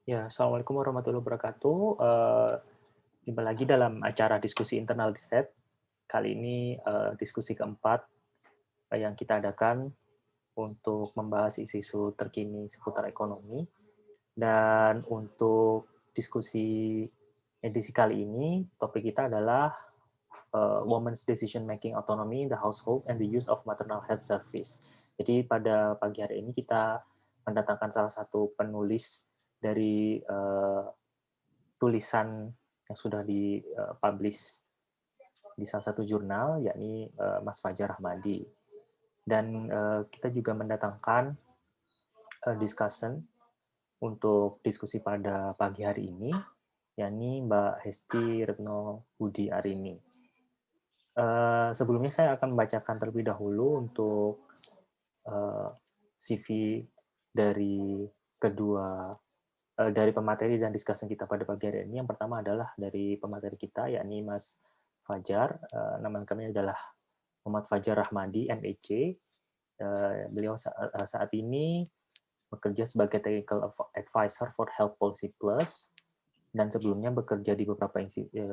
Ya, Assalamualaikum warahmatullahi wabarakatuh. Jumpa lagi dalam acara diskusi internal di SET. Kali ini diskusi keempat yang kita adakan untuk membahas isu-isu terkini seputar ekonomi. Dan untuk diskusi edisi kali ini, topik kita adalah Women's Decision Making Autonomy in the Household and the Use of Maternal Health Service. Jadi pada pagi hari ini kita mendatangkan salah satu penulis dari tulisan yang sudah dipublish di salah satu jurnal, yakni Mas Fajar Rahmadi. Dan kita juga mendatangkan discussion untuk diskusi pada pagi hari ini, yakni Mbak Hesti Retno Budi Arini. Sebelumnya saya akan membacakan terlebih dahulu untuk CV dari kedua dari pemateri dan discussion kita pada pagi hari ini. Yang pertama adalah dari pemateri kita, yakni Mas Fajar. Nama kami adalah Muhammad Fajar Rahmadi, MEC. Beliau saat ini bekerja sebagai Technical Advisor for Health Policy Plus, dan sebelumnya bekerja di beberapa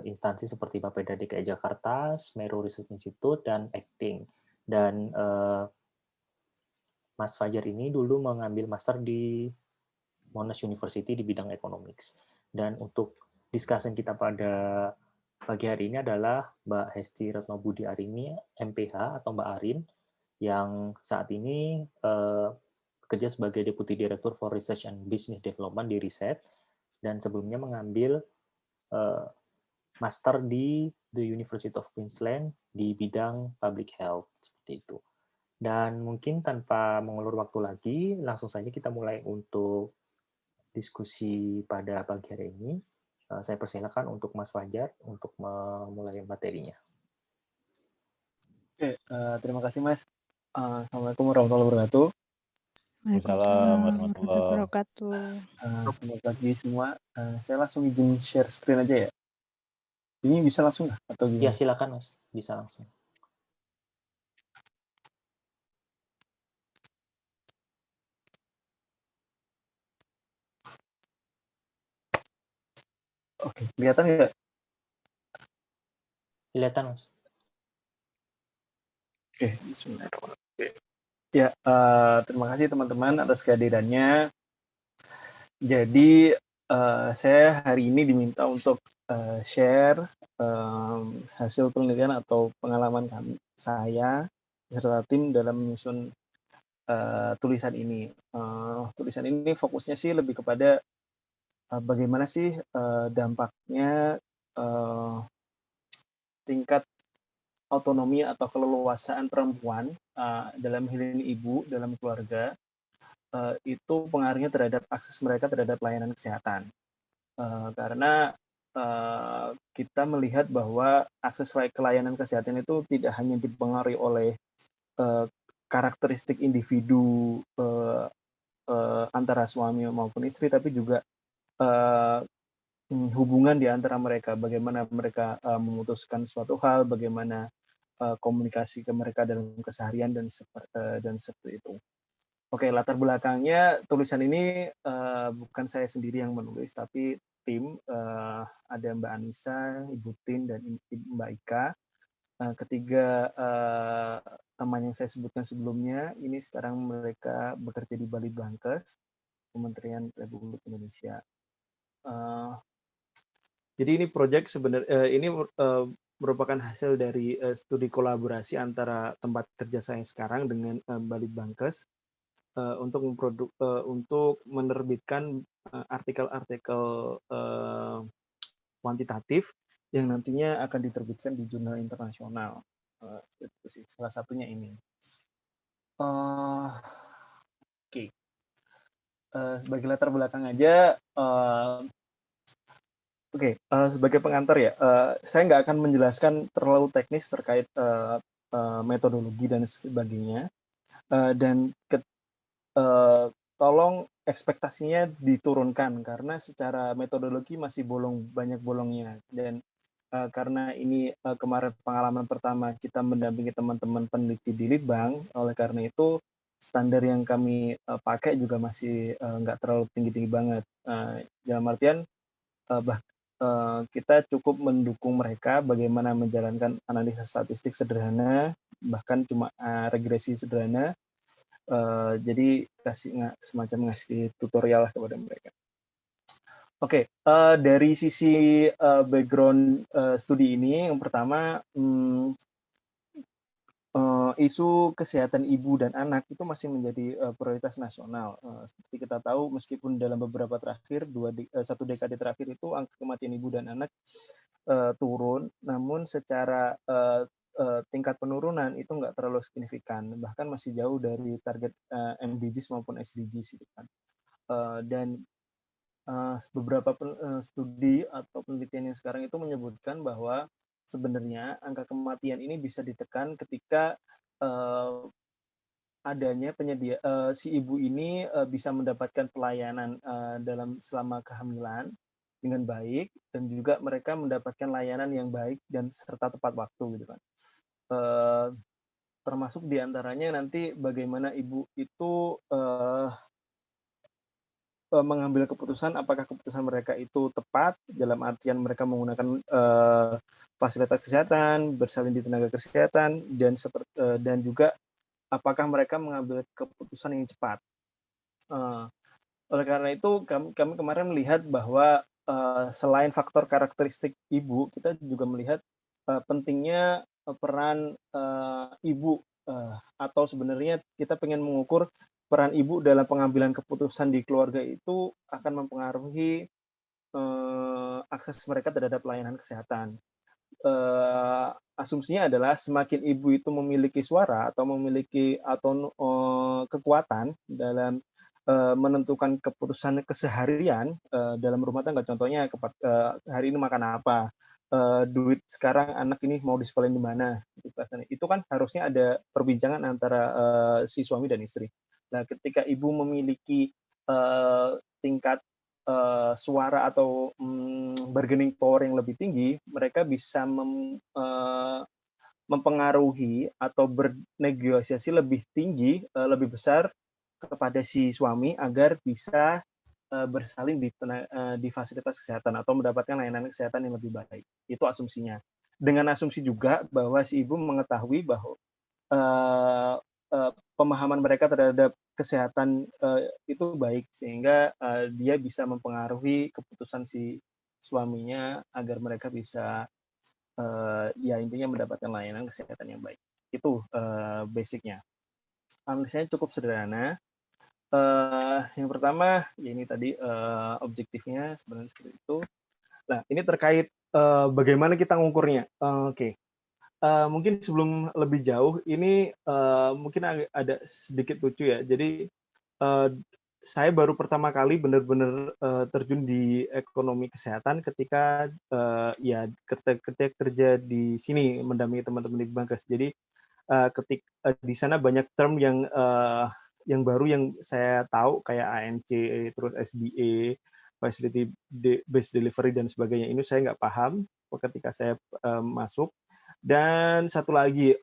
instansi seperti Bapeda DKI Jakarta, Semeru Research Institute, dan Acting. Dan Mas Fajar ini dulu mengambil master di Monash University di bidang economics. Dan untuk discussion kita pada pagi hari ini adalah Mbak Hesti Retno Budi Arini, MPH atau Mbak Arin, yang saat ini bekerja sebagai Deputy Director for Research and Business Development di Riset, dan sebelumnya mengambil master di The University of Queensland di bidang Public Health, seperti itu. Dan mungkin tanpa mengulur waktu lagi, langsung saja kita mulai untuk diskusi pada pagi hari ini. Saya persilakan untuk Mas Fajar untuk memulai materinya. Oke, terima kasih Mas. Assalamualaikum warahmatullahi wabarakatuh. Waalaikumsalam warahmatullahi wabarakatuh. Selamat pagi semua. Saya langsung izin share screen aja ya. Ini bisa langsung nggak atau Ya, gimana? silakan Mas, bisa langsung. Oke, kelihatan nggak? Kelihatan Mas. Oke, bismillahirrahmanirrahim. Ya, terima kasih teman-teman atas kehadirannya. Jadi saya hari ini diminta untuk share hasil penelitian atau pengalaman saya beserta tim dalam menyusun tulisan ini. Tulisan ini fokusnya sih lebih kepada bagaimana sih dampaknya tingkat otonomi atau keleluasaan perempuan dalam hal ini ibu dalam keluarga itu pengaruhnya terhadap akses mereka terhadap layanan kesehatan. Karena kita melihat bahwa akses ke layanan kesehatan itu tidak hanya dipengaruhi oleh karakteristik individu antara suami maupun istri, tapi juga hubungan di antara mereka, bagaimana mereka memutuskan suatu hal, bagaimana komunikasi ke mereka dalam keseharian dan seperti itu. Oke, latar belakangnya tulisan ini bukan saya sendiri yang menulis, tapi tim, ada Mbak Anissa, Ibu Tin, dan Mbak Ika. Ketiga teman yang saya sebutkan sebelumnya, ini sekarang mereka bekerja di Balitbangkes, Kementerian Republik Indonesia. Jadi ini proyek sebenarnya ini merupakan hasil dari studi kolaborasi antara tempat kerja saya sekarang dengan Balitbangkes untuk menerbitkan artikel-artikel kuantitatif yang nantinya akan diterbitkan di jurnal internasional. Itu sih salah satunya ini. Oke. Sebagai latar belakang aja. Oke, sebagai pengantar ya, saya nggak akan menjelaskan terlalu teknis terkait metodologi dan sebagainya, dan tolong ekspektasinya diturunkan karena secara metodologi masih banyak bolongnya, dan karena ini kemarin pengalaman pertama kita mendampingi teman-teman peneliti di Litbang, oleh karena itu standar yang kami pakai juga masih nggak terlalu tinggi-tinggi banget. Dalam artian kita cukup mendukung mereka bagaimana menjalankan analisa statistik sederhana, bahkan cuma regresi sederhana. Jadi semacam ngasih tutorial lah kepada mereka. Oke, dari sisi background studi ini, yang pertama isu kesehatan ibu dan anak itu masih menjadi prioritas nasional. Seperti kita tahu, meskipun dalam beberapa terakhir, satu dekade terakhir itu angka kematian ibu dan anak turun, namun secara tingkat penurunan itu nggak terlalu signifikan, bahkan masih jauh dari target MDGs maupun SDGs gitu kan. Dan beberapa studi atau penelitian yang sekarang itu menyebutkan bahwa sebenarnya angka kematian ini bisa ditekan ketika adanya penyedia si ibu ini bisa mendapatkan pelayanan selama kehamilan dengan baik, dan juga mereka mendapatkan layanan yang baik dan serta tepat waktu gitu kan. Termasuk diantaranya nanti bagaimana ibu itu mengambil keputusan, apakah keputusan mereka itu tepat dalam artian mereka menggunakan fasilitas kesehatan, bersalin di tenaga kesehatan, dan juga apakah mereka mengambil keputusan yang cepat. Oleh karena itu kami kemarin melihat bahwa selain faktor karakteristik ibu, kita juga melihat pentingnya peran ibu, atau sebenarnya kita pengen mengukur peran ibu dalam pengambilan keputusan di keluarga itu akan mempengaruhi akses mereka terhadap pelayanan kesehatan. Asumsinya adalah semakin ibu itu memiliki suara atau memiliki kekuatan dalam menentukan keputusan keseharian dalam rumah tangga, contohnya hari ini makan apa, duit sekarang anak ini mau disekolahin di mana, itu kan harusnya ada perbincangan antara si suami dan istri. Nah, ketika ibu memiliki tingkat suara atau bargaining power yang lebih tinggi, mereka bisa mempengaruhi atau bernegosiasi lebih tinggi, lebih besar kepada si suami agar bisa bersalin di fasilitas kesehatan atau mendapatkan layanan kesehatan yang lebih baik. Itu asumsinya. Dengan asumsi juga bahwa si ibu mengetahui bahwa pemahaman mereka terhadap kesehatan itu baik, sehingga dia bisa mempengaruhi keputusan si suaminya agar mereka bisa ya intinya mendapatkan layanan kesehatan yang baik. Itu basicnya. Analisanya cukup sederhana. Yang pertama, ya ini tadi objektifnya sebenarnya seperti itu. Nah, ini terkait bagaimana kita mengukurnya. Oke. Mungkin sebelum lebih jauh, ini mungkin ada sedikit lucu ya. Jadi saya baru pertama kali benar-benar terjun di ekonomi kesehatan ketika ya ketika kerja di sini mendampingi teman-teman di Bankes. Jadi ketika di sana banyak term yang baru yang saya tahu kayak ANC, terus SBA, Facility Based Delivery dan sebagainya. Ini saya nggak paham ketika saya masuk. Dan satu lagi,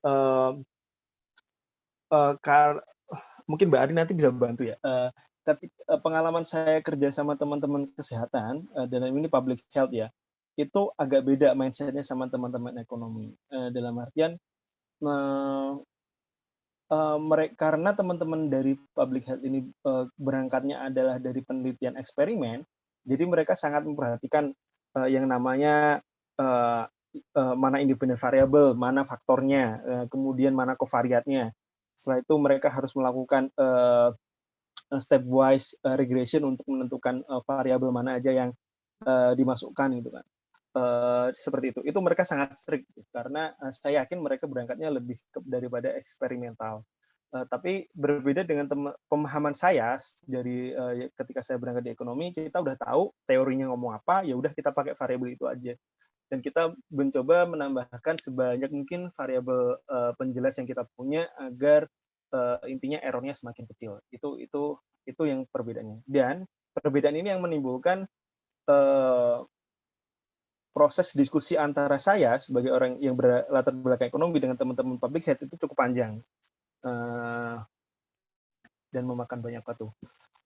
mungkin Mbak Ari nanti bisa bantu ya. Pengalaman saya kerja sama teman-teman kesehatan, dalam ini public health ya, itu agak beda mindset-nya sama teman-teman ekonomi. Dalam artian, karena teman-teman dari public health ini berangkatnya adalah dari penelitian eksperimen, jadi mereka sangat memperhatikan yang namanya mana independent variable, mana faktornya, kemudian mana covariatnya. Setelah itu mereka harus melakukan stepwise regression untuk menentukan variabel mana aja yang dimasukkan gitu kan. Seperti itu. Itu mereka sangat strict karena saya yakin mereka berangkatnya lebih daripada eksperimental. Tapi berbeda dengan pemahaman saya dari ketika saya berangkat di ekonomi, kita udah tahu teorinya ngomong apa, ya udah kita pakai variabel itu aja. Dan kita mencoba menambahkan sebanyak mungkin variabel penjelas yang kita punya agar intinya errornya semakin kecil. Itu yang perbedaannya. Dan perbedaan ini yang menimbulkan proses diskusi antara saya sebagai orang yang berlatar belakang ekonomi dengan teman-teman public health itu cukup panjang. dan memakan banyak waktu.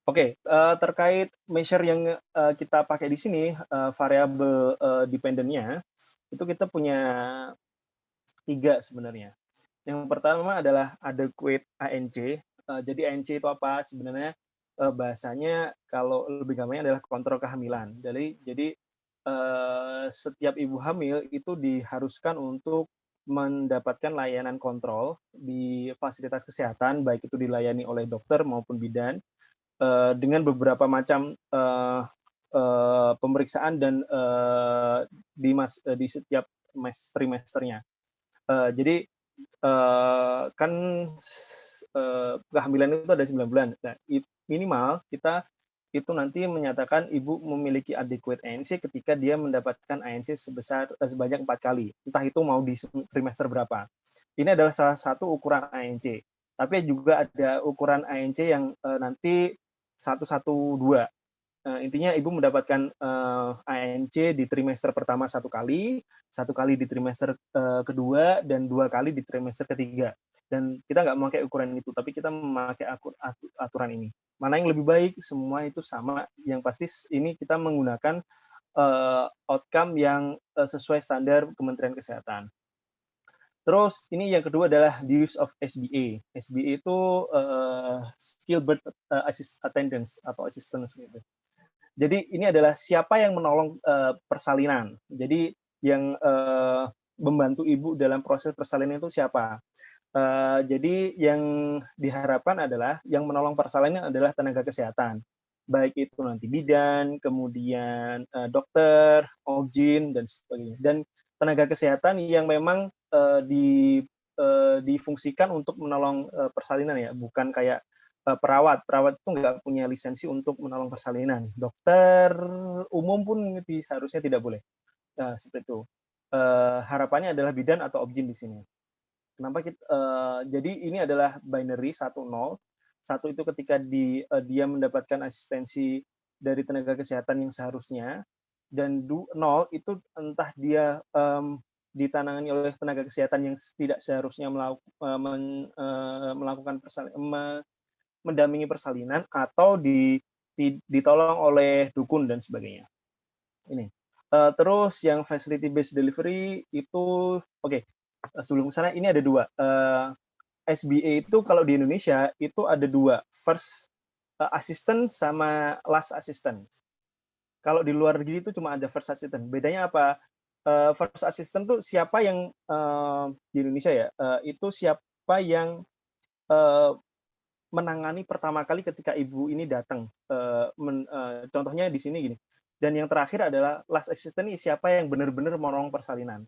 Oke, terkait measure yang kita pakai di sini, variabel dependent-nya, itu kita punya 3 sebenarnya. Yang pertama adalah adequate ANC. Jadi ANC itu apa? Sebenarnya bahasanya kalau lebih gampangnya adalah kontrol kehamilan. Jadi setiap ibu hamil itu diharuskan untuk mendapatkan layanan kontrol di fasilitas kesehatan, baik itu dilayani oleh dokter maupun bidan, dengan beberapa macam pemeriksaan dan di setiap trimesternya. Jadi kan kehamilan itu ada 9 bulan. Nah, minimal kita itu nanti menyatakan ibu memiliki adequate ANC ketika dia mendapatkan ANC sebanyak 4 kali. Entah itu mau di trimester berapa. Ini adalah salah satu ukuran ANC. Tapi juga ada ukuran ANC yang nanti 112. Intinya ibu mendapatkan ANC di trimester pertama 1 kali di trimester kedua, dan 2 kali di trimester ketiga. Dan kita nggak memakai ukuran itu, tapi kita memakai aturan ini. Mana yang lebih baik? Semua itu sama. Yang pasti ini kita menggunakan outcome yang sesuai standar Kementerian Kesehatan. Terus ini yang kedua adalah the use of SBA. SBA itu skill birth attendance atau assistance gitu. Jadi ini adalah siapa yang menolong persalinan. Jadi yang membantu ibu dalam proses persalinan itu siapa? Jadi yang diharapkan adalah yang menolong persalinan adalah tenaga kesehatan, baik itu nanti bidan, kemudian dokter, OGIN dan sebagainya. Dan tenaga kesehatan yang memang difungsikan untuk menolong persalinan ya, bukan kayak perawat itu nggak punya lisensi untuk menolong persalinan. Dokter umum pun harusnya tidak boleh. Seperti itu. Harapannya adalah bidan atau OGIN di sini. Kenapa jadi ini adalah binary 1-0. 1 itu ketika dia mendapatkan asistensi dari tenaga kesehatan yang seharusnya, dan 0 itu entah dia ditangani oleh tenaga kesehatan yang tidak seharusnya melakukan mendampingi persalinan, atau ditolong oleh dukun dan sebagainya. Ini. Terus yang facility based delivery itu oke. Sebelum sana ini ada 2. SBA itu kalau di Indonesia itu ada 2, first assistant sama last assistant. Kalau di luar negeri itu cuma ada first assistant. Bedanya apa? First assistant tuh siapa yang di Indonesia ya? Itu siapa yang menangani pertama kali ketika ibu ini datang. Contohnya di sini gini. Dan yang terakhir adalah last assistant ini siapa yang benar-benar menolong persalinan.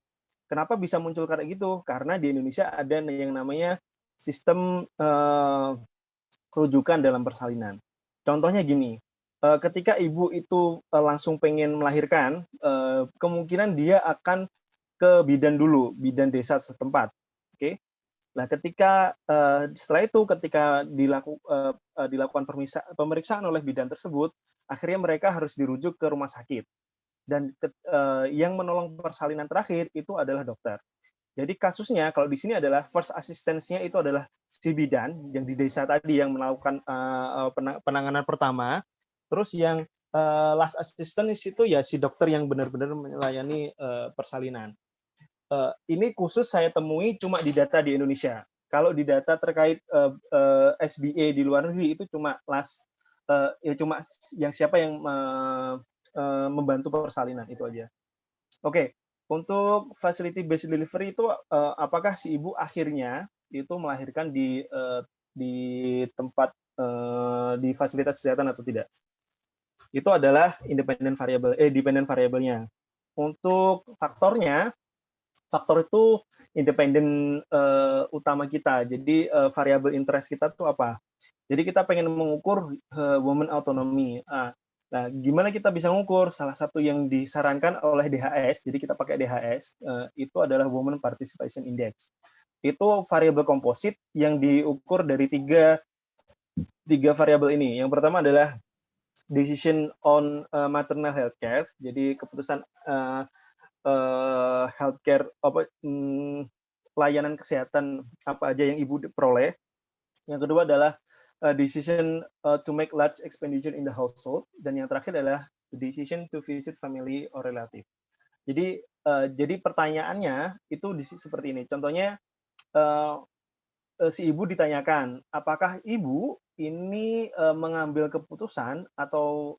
Kenapa bisa muncul kayak gitu? Karena di Indonesia ada yang namanya sistem rujukan dalam persalinan. Contohnya gini, ketika ibu itu langsung pengen melahirkan, kemungkinan dia akan ke bidan dulu, bidan desa setempat. Oke. Nah, setelah itu ketika dilakukan pemeriksaan oleh bidan tersebut, akhirnya mereka harus dirujuk ke rumah sakit. Dan yang menolong persalinan terakhir itu adalah dokter. Jadi kasusnya kalau di sini adalah first assistance-nya itu adalah si bidan yang di desa tadi yang melakukan penanganan pertama. Terus yang last assistance itu ya si dokter yang benar-benar melayani persalinan. Ini khusus saya temui cuma di data di Indonesia. Kalau di data terkait SBA di luar negeri itu cuma cuma yang siapa yang membantu persalinan itu aja. Oke, untuk facility based delivery itu apakah si ibu akhirnya itu melahirkan di tempat di fasilitas kesehatan atau tidak? Itu adalah dependent variable-nya. Untuk faktor itu independen utama kita. Jadi variabel interest kita tuh apa? Jadi kita pengen mengukur woman autonomy. Nah, gimana kita bisa mengukur? Salah satu yang disarankan oleh DHS, jadi kita pakai DHS, itu adalah Women Participation Index. Itu variabel komposit yang diukur dari tiga variabel ini. Yang pertama adalah decision on maternal healthcare, jadi keputusan healthcare layanan kesehatan apa aja yang ibu peroleh. Yang kedua adalah decision to make large expenditure in the household, dan yang terakhir adalah the decision to visit family or relative. Jadi pertanyaannya itu seperti ini. Contohnya si ibu ditanyakan, apakah ibu ini mengambil keputusan atau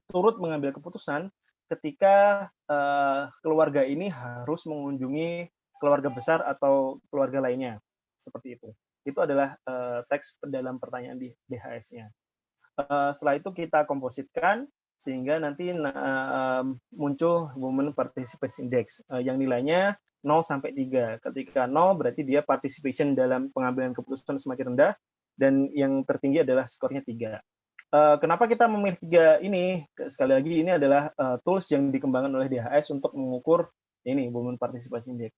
turut mengambil keputusan ketika keluarga ini harus mengunjungi keluarga besar atau keluarga lainnya, seperti itu. Itu adalah teks dalam pertanyaan di DHS-nya. Setelah itu kita kompositkan sehingga nanti muncul Women Participation Index yang nilainya 0 sampai 3. Ketika 0 berarti dia participation dalam pengambilan keputusan semakin rendah, dan yang tertinggi adalah skornya 3. Kenapa kita memilih 3 ini? Sekali lagi, ini adalah tools yang dikembangkan oleh DHS untuk mengukur ini Women Participation Index.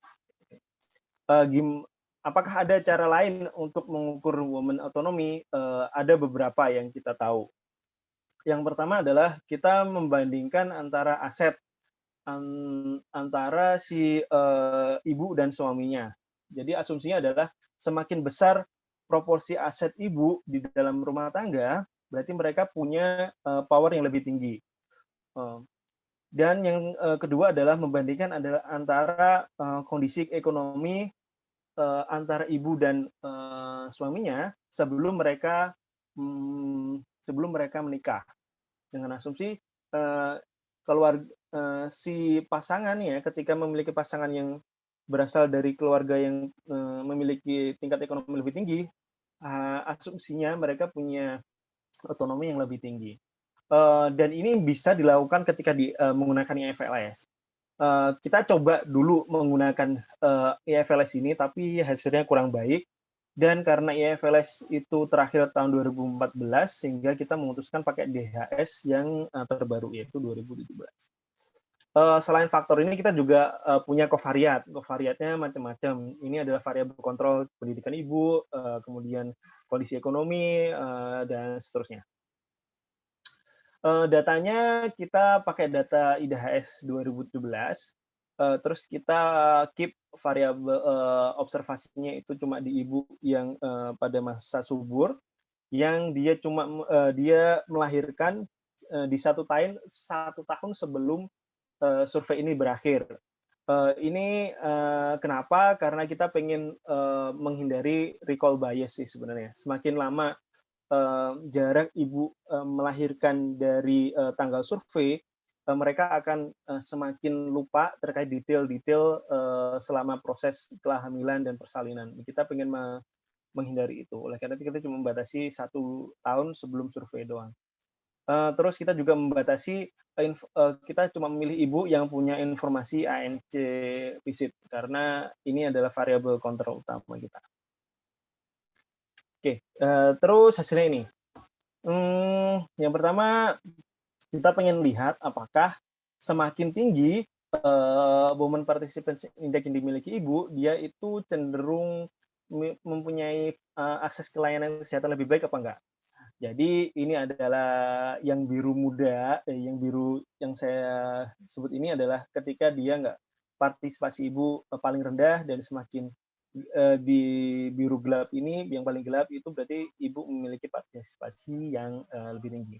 Apakah ada cara lain untuk mengukur women autonomy? Ada beberapa yang kita tahu. Yang pertama adalah kita membandingkan antara aset antara si ibu dan suaminya. Jadi asumsinya adalah semakin besar proporsi aset ibu di dalam rumah tangga, berarti mereka punya power yang lebih tinggi. Dan yang kedua adalah membandingkan antara kondisi ekonomi antara ibu dan suaminya sebelum mereka menikah, dengan asumsi si pasangannya ketika memiliki pasangan yang berasal dari keluarga yang memiliki tingkat ekonomi lebih tinggi, asumsinya mereka punya otonomi yang lebih tinggi. Dan ini bisa dilakukan ketika menggunakan IFLS. Kita coba dulu menggunakan IFLS ini, tapi hasilnya kurang baik. Dan karena IFLS itu terakhir tahun 2014, sehingga kita memutuskan pakai DHS yang terbaru, yaitu 2017. Selain faktor ini, kita juga punya covariat. Covariatnya macam-macam. Ini adalah variabel kontrol pendidikan ibu, kemudian kondisi ekonomi, dan seterusnya. Datanya kita pakai data IDHS 2017, terus kita keep variabel observasinya itu cuma di ibu yang pada masa subur, yang dia melahirkan di satu tahun sebelum survei ini berakhir. Ini kenapa? Karena kita pengen menghindari recall bias sih sebenarnya. Semakin lama jarak ibu melahirkan dari tanggal survei, mereka akan semakin lupa terkait detail-detail selama proses kehamilan dan persalinan. Kita pengen menghindari itu. Oleh karena itu kita cuma membatasi 1 tahun sebelum survei doang. Terus kita juga membatasi, kita cuma memilih ibu yang punya informasi ANC visit, karena ini adalah variabel kontrol utama kita. Oke, terus hasilnya ini. Yang pertama, kita pengen lihat apakah semakin tinggi Women Participation Index yang dimiliki ibu, dia itu cenderung mempunyai akses ke layanan kesehatan lebih baik apa enggak. Jadi ini adalah yang biru muda, yang biru yang saya sebut ini adalah ketika dia enggak partisipasi ibu paling rendah, dan semakin di biru gelap ini, yang paling gelap itu berarti ibu memiliki partisipasi yang lebih tinggi.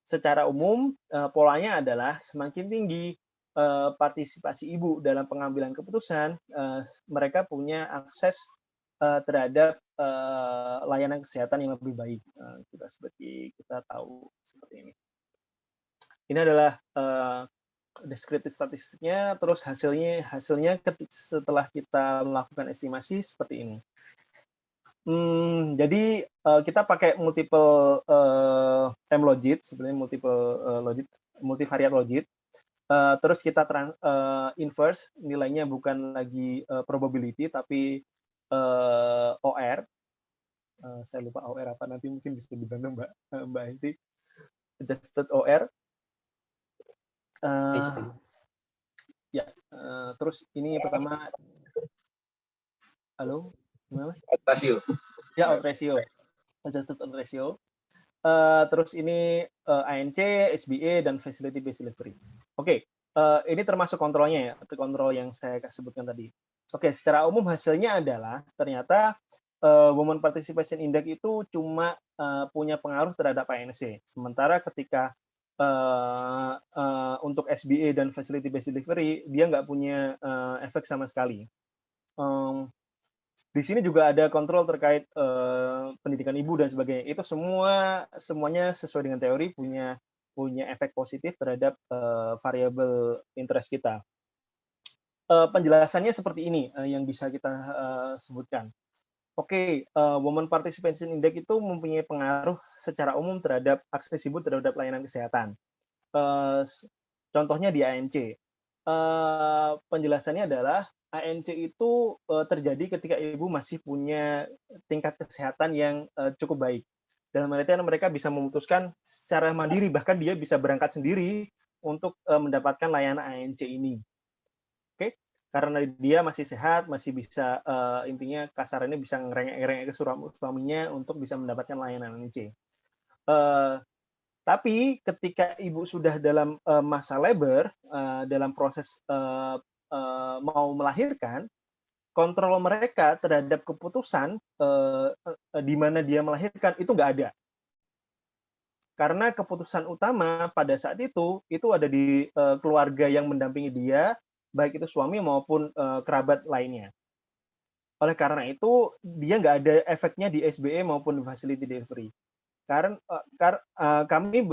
Secara umum, polanya adalah semakin tinggi partisipasi ibu dalam pengambilan keputusan, mereka punya akses terhadap layanan kesehatan yang lebih baik. Kita tahu seperti ini. Ini adalah deskriptif statistiknya, terus hasilnya setelah kita melakukan estimasi seperti ini. Jadi kita pakai multiple M-logit, sebenarnya multivariate logit. Terus kita inverse, nilainya bukan lagi probability tapi OR. Saya lupa OR apa, nanti mungkin bisa dibantu Mbak Esti. Adjusted OR. Terus ini pertama, halo, gimana Mas? Odds ratio. Ya, odds ratio, adjusted odds ratio. Terus ini ANC, SBA, dan facility based delivery. Oke, ini termasuk kontrolnya ya, atau kontrol yang saya sebutkan tadi. Oke, secara umum hasilnya adalah ternyata Women Participation Index itu cuma punya pengaruh terhadap ANC. Sementara ketika untuk SBA dan Facility Based Delivery, dia nggak punya efek sama sekali. Di sini juga ada kontrol terkait pendidikan ibu dan sebagainya. Itu semuanya sesuai dengan teori punya efek positif terhadap variabel interest kita. Penjelasannya seperti ini yang bisa kita sebutkan. Oke, Women Participation Index itu mempunyai pengaruh secara umum terhadap akses ibu terhadap layanan kesehatan. Contohnya di ANC. Penjelasannya adalah ANC itu terjadi ketika ibu masih punya tingkat kesehatan yang cukup baik. Dalam artian mereka bisa memutuskan secara mandiri, bahkan dia bisa berangkat sendiri untuk mendapatkan layanan ANC ini. Oke, karena dia masih sehat, masih bisa intinya kasarannya bisa ngerengek-ngerengek ke suaminya untuk bisa mendapatkan layanan ANC. Tapi ketika ibu sudah dalam masa labor, dalam proses mau melahirkan, kontrol mereka terhadap keputusan di mana dia melahirkan itu nggak ada. Karena keputusan utama pada saat itu ada di keluarga yang mendampingi dia, baik itu suami maupun kerabat lainnya. Oleh karena itu, dia nggak ada efeknya di SBA maupun di facility delivery. Karena kami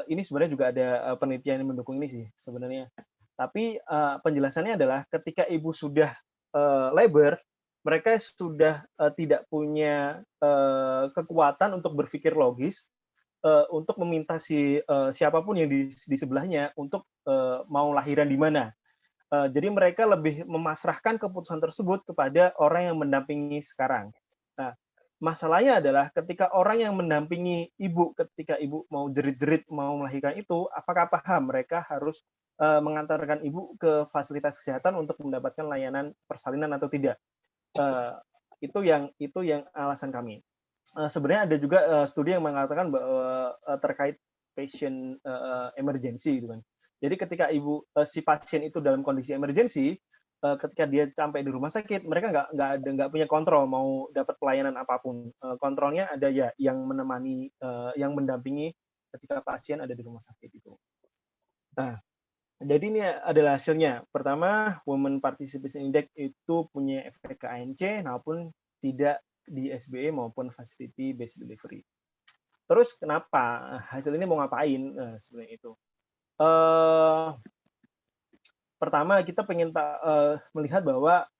ini sebenarnya juga ada penelitian yang mendukung ini sih sebenarnya. Tapi penjelasannya adalah ketika ibu sudah labor, mereka sudah tidak punya kekuatan untuk berpikir logis, untuk meminta siapapun yang di sebelahnya untuk mau lahiran di mana. Jadi mereka lebih memasrahkan keputusan tersebut kepada orang yang mendampingi sekarang. Nah, masalahnya adalah ketika orang yang mendampingi ibu ketika ibu mau jerit-jerit mau melahirkan itu, apakah paham mereka harus mengantarkan ibu ke fasilitas kesehatan untuk mendapatkan layanan persalinan atau tidak? Itu yang alasan kami. Sebenarnya ada juga studi yang mengatakan bahwa terkait patient emergency gitu kan. Jadi ketika si pasien itu dalam kondisi emergency, ketika dia sampai di rumah sakit, mereka nggak punya kontrol mau dapat pelayanan apapun. Kontrolnya ada ya yang menemani, yang mendampingi ketika pasien ada di rumah sakit itu. Nah, jadi ini adalah hasilnya. Pertama, Women Participation Index itu punya efek ke ANC maupun tidak di SBA maupun Facility Based Delivery. Terus kenapa hasil ini mau ngapain? Sebenarnya itu. Pertama, kita pengen melihat bahwa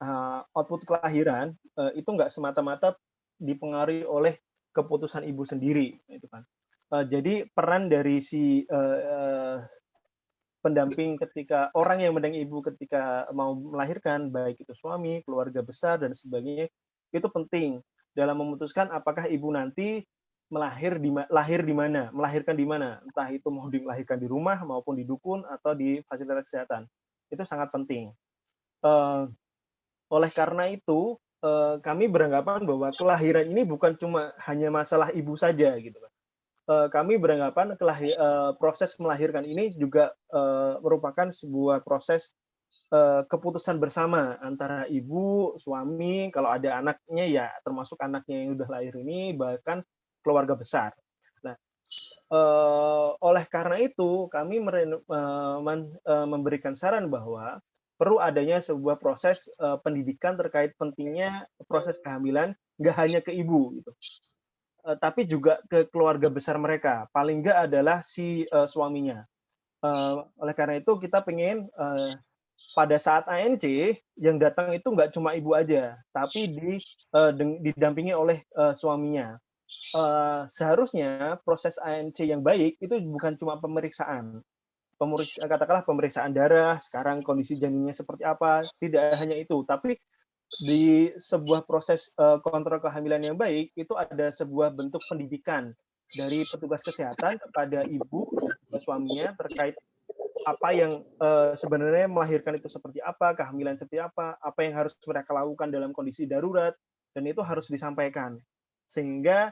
output kelahiran itu nggak semata-mata dipengaruhi oleh keputusan ibu sendiri, itu kan. Jadi peran dari si pendamping ketika orang yang mendampingi ibu ketika mau melahirkan, baik itu suami, keluarga besar dan sebagainya, itu penting dalam memutuskan apakah ibu nanti melahirkan di mana, entah itu mau dilahirkan di rumah maupun di dukun atau di fasilitas kesehatan. Itu sangat penting. Oleh karena itu, kami beranggapan bahwa kelahiran ini bukan cuma hanya masalah ibu saja gitu kan. Kami beranggapan proses melahirkan ini juga merupakan sebuah proses keputusan bersama antara ibu, suami, kalau ada anaknya ya termasuk anaknya yang udah lahir ini, bahkan keluarga besar. Nah, oleh karena itu kami memberikan saran bahwa perlu adanya sebuah proses pendidikan terkait pentingnya proses kehamilan nggak hanya ke ibu gitu. Tapi juga ke keluarga besar mereka. Paling nggak adalah si suaminya. Oleh karena itu kita pengen pada saat ANC yang datang itu nggak cuma ibu aja, tapi didampingi oleh suaminya. Seharusnya proses ANC yang baik itu bukan cuma pemeriksaan. Katakanlah pemeriksaan darah, sekarang kondisi janinnya seperti apa, tidak hanya itu, tapi di sebuah proses kontrol kehamilan yang baik itu ada sebuah bentuk pendidikan dari petugas kesehatan kepada ibu dan suaminya terkait apa yang sebenarnya melahirkan itu seperti apa, kehamilan seperti apa yang harus mereka lakukan dalam kondisi darurat, dan itu harus disampaikan sehingga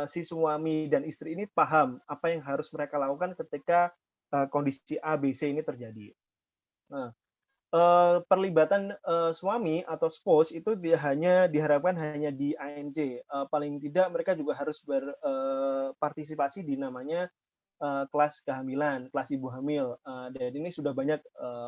si suami dan istri ini paham apa yang harus mereka lakukan ketika kondisi A, B, C ini terjadi. Nah, perlibatan suami atau spouse itu diharapkan hanya di ANJ. Paling tidak mereka juga harus berpartisipasi di namanya kelas kehamilan, kelas ibu hamil. Dan ini sudah banyak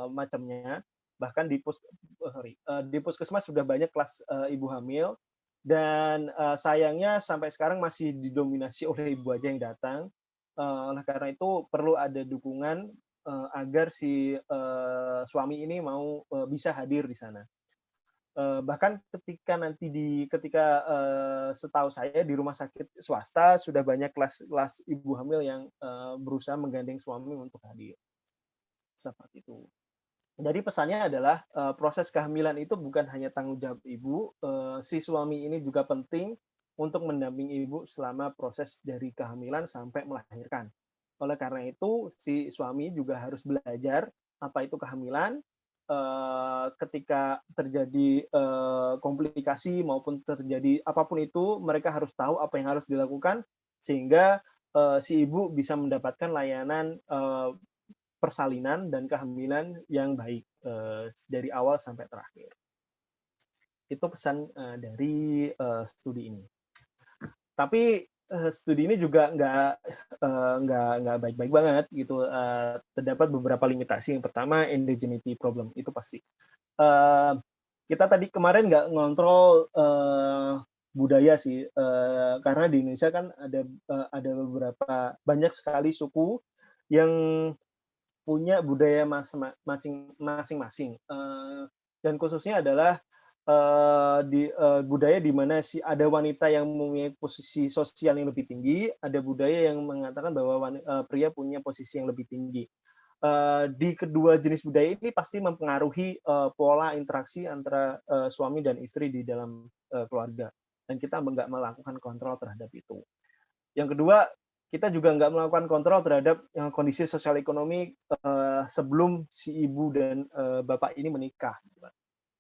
macamnya. Bahkan di puskesmas sudah banyak kelas ibu hamil. Dan sayangnya sampai sekarang masih didominasi oleh ibu aja yang datang. Oleh karena itu perlu ada dukungan agar si suami ini mau bisa hadir di sana. Bahkan ketika setahu saya di rumah sakit swasta sudah banyak kelas ibu hamil yang berusaha menggandeng suami untuk hadir. Seperti itu. Jadi pesannya adalah proses kehamilan itu bukan hanya tanggung jawab ibu, si suami ini juga penting untuk mendampingi ibu selama proses dari kehamilan sampai melahirkan. Oleh karena itu, si suami juga harus belajar apa itu kehamilan, ketika terjadi komplikasi maupun terjadi apapun itu, mereka harus tahu apa yang harus dilakukan sehingga si ibu bisa mendapatkan layanan persalinan dan kehamilan yang baik dari awal sampai terakhir. Itu pesan dari studi ini. Tapi studi ini juga nggak baik-baik banget gitu. Terdapat beberapa limitasi. Yang pertama indigeneity problem, itu pasti. Kita tadi kemarin nggak ngontrol budaya sih, karena di Indonesia kan ada beberapa banyak sekali suku yang punya budaya masing-masing, dan khususnya adalah budaya di mana ada wanita yang mempunyai posisi sosial yang lebih tinggi, ada budaya yang mengatakan bahwa pria punya posisi yang lebih tinggi. Di kedua jenis budaya ini pasti mempengaruhi pola interaksi antara suami dan istri di dalam keluarga, dan kita nggak melakukan kontrol terhadap itu. Yang kedua, kita juga nggak melakukan kontrol terhadap kondisi sosial ekonomi sebelum si ibu dan bapak ini menikah.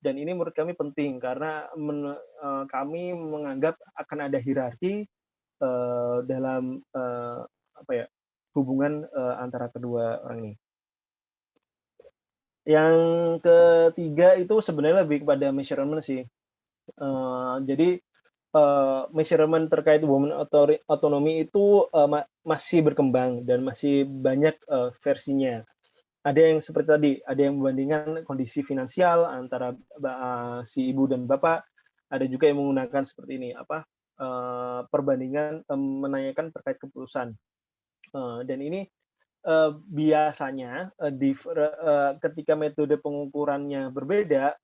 Dan ini menurut kami penting karena kami menganggap akan ada hierarki dalam hubungan antara kedua orang ini. Yang ketiga itu sebenarnya lebih kepada measurement sih. Jadi measurement terkait women autonomy itu masih berkembang dan masih banyak versinya. Ada yang seperti tadi, ada yang membandingkan kondisi finansial antara si ibu dan bapak. Ada juga yang menggunakan seperti ini, perbandingan menanyakan terkait keputusan. Dan ini biasanya ketika metode pengukurannya berbeda,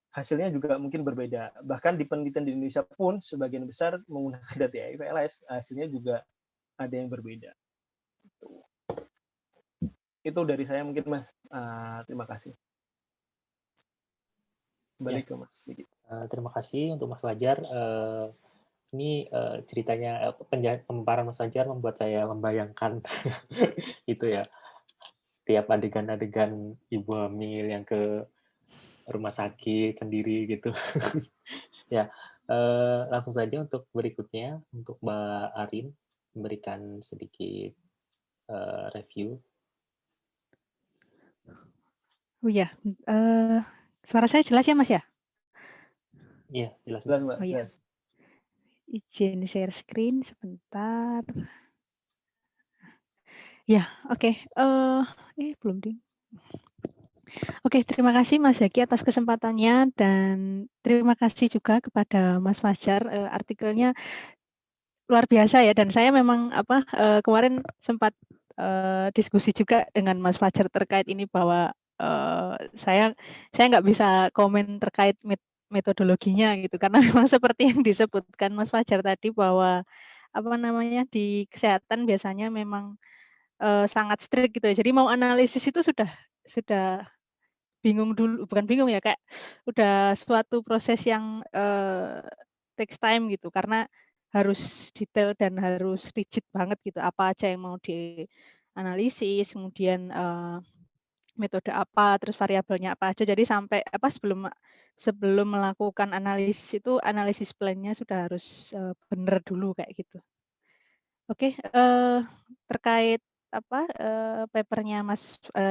hasilnya juga mungkin berbeda. Bahkan di penelitian di Indonesia pun sebagian besar menggunakan data IPLS, hasilnya juga ada yang berbeda. Itu dari saya mungkin, Mas. Terima kasih. Balik ke Mas Sigit. Terima kasih untuk Mas Fajar. Ini ceritanya pemaparan Mas Fajar membuat saya membayangkan itu ya, setiap adegan-adegan ibu hamil yang ke rumah sakit sendiri gitu. Ya, langsung saja untuk berikutnya, untuk Mbak Arin memberikan sedikit review. Oh ya, suara saya jelas ya Mas ya? Iya, jelas. Jelas, Mbak. Oh ya. Jelas. Izin share screen sebentar. Ya, oke. Belum ding. Oke, terima kasih Mas Zaki atas kesempatannya dan terima kasih juga kepada Mas Fajar. Artikelnya luar biasa ya, dan saya memang kemarin sempat diskusi juga dengan Mas Fajar terkait ini bahwa saya nggak bisa komen terkait metodologinya gitu, karena memang seperti yang disebutkan Mas Fajar tadi bahwa di kesehatan biasanya memang sangat strict gitu ya. Jadi mau analisis itu sudah bingung dulu, bukan bingung ya, kayak udah suatu proses yang takes time gitu, karena harus detail dan harus rigid banget gitu, apa aja yang mau dianalisis, kemudian metode apa, terus variabelnya apa aja. Jadi sampai sebelum melakukan analisis itu, analisis plan-nya sudah harus benar dulu kayak gitu. Oke, terkait papernya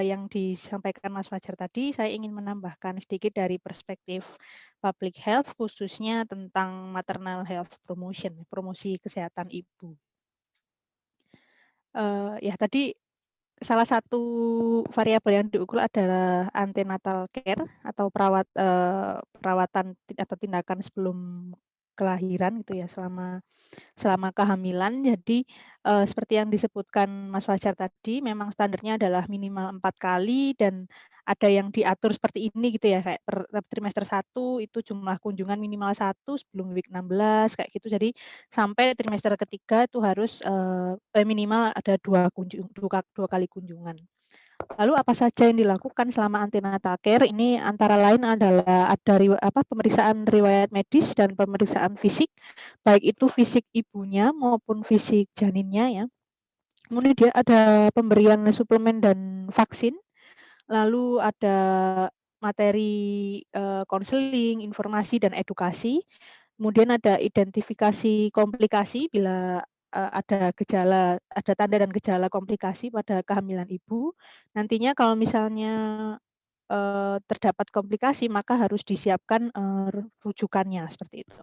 yang disampaikan Mas Fajar tadi, saya ingin menambahkan sedikit dari perspektif public health, khususnya tentang maternal health promotion, promosi kesehatan ibu. Ya tadi salah satu variabel yang diukur adalah antenatal care atau perawatan atau tindakan sebelum kelahiran gitu ya, selama kehamilan. Jadi seperti yang disebutkan Mas Fajar tadi, memang standarnya adalah minimal 4 kali dan ada yang diatur seperti ini gitu ya, kayak per trimester 1 itu jumlah kunjungan minimal 1 sebelum week 16 kayak gitu. Jadi sampai trimester ketiga itu harus minimal ada 2 kali kunjungan. Lalu apa saja yang dilakukan selama antenatal care? Ini antara lain adalah ada pemeriksaan riwayat medis dan pemeriksaan fisik, baik itu fisik ibunya maupun fisik janinnya ya. Kemudian dia ada pemberian suplemen dan vaksin, lalu ada materi konseling, informasi dan edukasi. Kemudian ada identifikasi komplikasi bila ada tanda dan gejala komplikasi pada kehamilan ibu. Nantinya kalau misalnya terdapat komplikasi, maka harus disiapkan rujukannya seperti itu.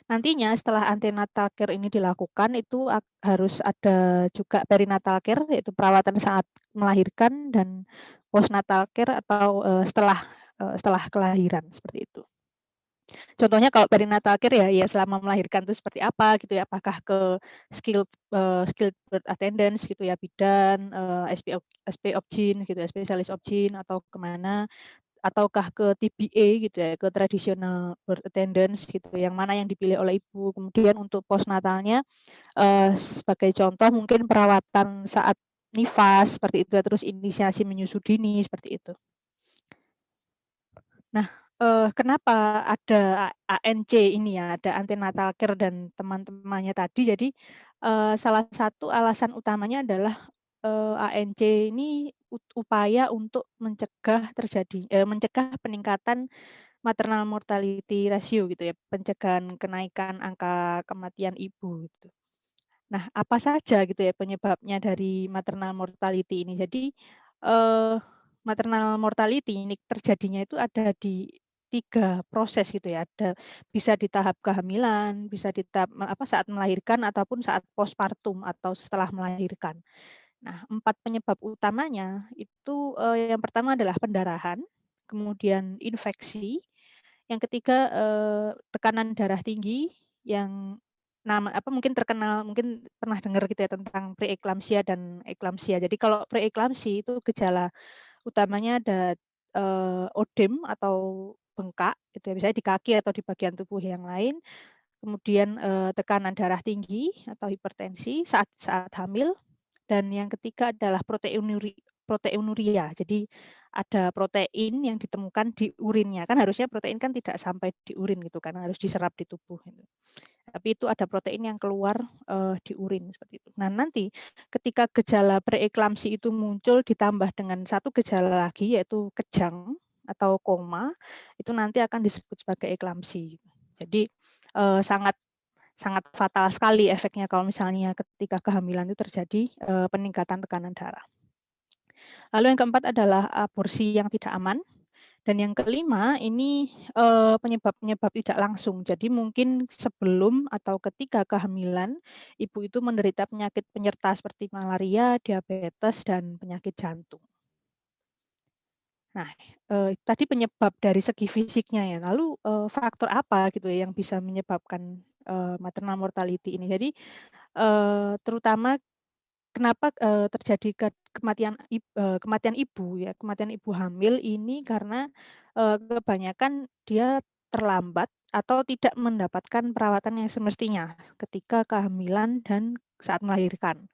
Nantinya setelah antenatal care ini dilakukan, itu harus ada juga perinatal care, yaitu perawatan saat melahirkan, dan postnatal care atau setelah kelahiran seperti itu. Contohnya kalau perinatal care ya selama melahirkan itu seperti apa gitu ya, apakah ke skilled birth attendance gitu ya, bidan, SP Obgyn gitu ya, spesialis Obgyn, atau kemana, ataukah ke TBA gitu ya, ke traditional birth attendance gitu, yang mana yang dipilih oleh ibu. Kemudian untuk postnatalnya sebagai contoh mungkin perawatan saat nifas seperti itu, terus inisiasi menyusui dini seperti itu. Nah, kenapa ada ANC ini ya, ada antenatal care dan teman-temannya tadi. Jadi salah satu alasan utamanya adalah ANC ini upaya untuk mencegah peningkatan maternal mortality ratio gitu ya, pencegahan kenaikan angka kematian ibu gitu. Nah, apa saja gitu ya penyebabnya dari maternal mortality ini? Jadi maternal mortality ini terjadinya itu ada di 3 proses gitu ya. Bisa di tahap kehamilan, bisa di tahap saat melahirkan, ataupun saat postpartum atau setelah melahirkan. Nah, 4 penyebab utamanya itu yang pertama adalah pendarahan, kemudian infeksi, yang ketiga tekanan darah tinggi, yang mungkin pernah dengar gitu ya tentang preeklamsia dan eklamsia. Jadi kalau preeklamsi itu gejala utamanya ada odem atau bengkak gitu ya, misalnya di kaki atau di bagian tubuh yang lain. Kemudian tekanan darah tinggi atau hipertensi saat hamil, dan yang ketiga adalah proteinuria. Jadi ada protein yang ditemukan di urinnya. Kan harusnya protein kan tidak sampai di urin gitu kan, harus diserap di tubuh gitu. Tapi itu ada protein yang keluar di urin seperti itu. Nah, nanti ketika gejala preeklamsi itu muncul ditambah dengan satu gejala lagi yaitu kejang atau koma, itu nanti akan disebut sebagai eklamsi. Jadi sangat fatal sekali efeknya kalau misalnya ketika kehamilan itu terjadi peningkatan tekanan darah. Lalu yang keempat adalah aborsi yang tidak aman. Dan yang kelima ini penyebab tidak langsung. Jadi mungkin sebelum atau ketika kehamilan, ibu itu menderita penyakit penyerta seperti malaria, diabetes, dan penyakit jantung. Nah, tadi penyebab dari segi fisiknya ya. Lalu faktor apa gitu ya yang bisa menyebabkan maternal mortality ini? Jadi terutama kenapa terjadi kematian ibu hamil ini karena kebanyakan dia terlambat atau tidak mendapatkan perawatan yang semestinya ketika kehamilan dan saat melahirkan.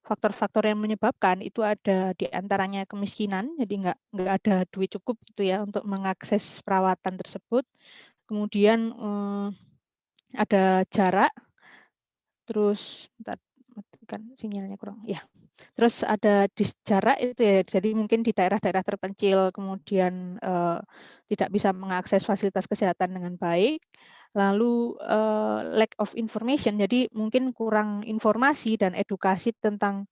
Faktor-faktor yang menyebabkan itu ada di antaranya kemiskinan, jadi nggak ada duit cukup gitu ya untuk mengakses perawatan tersebut. Kemudian ada jarak, terus matikan sinyalnya kurang ya. Terus ada jarak itu ya, jadi mungkin di daerah-daerah terpencil, kemudian tidak bisa mengakses fasilitas kesehatan dengan baik. Lalu lack of information, jadi mungkin kurang informasi dan edukasi tentang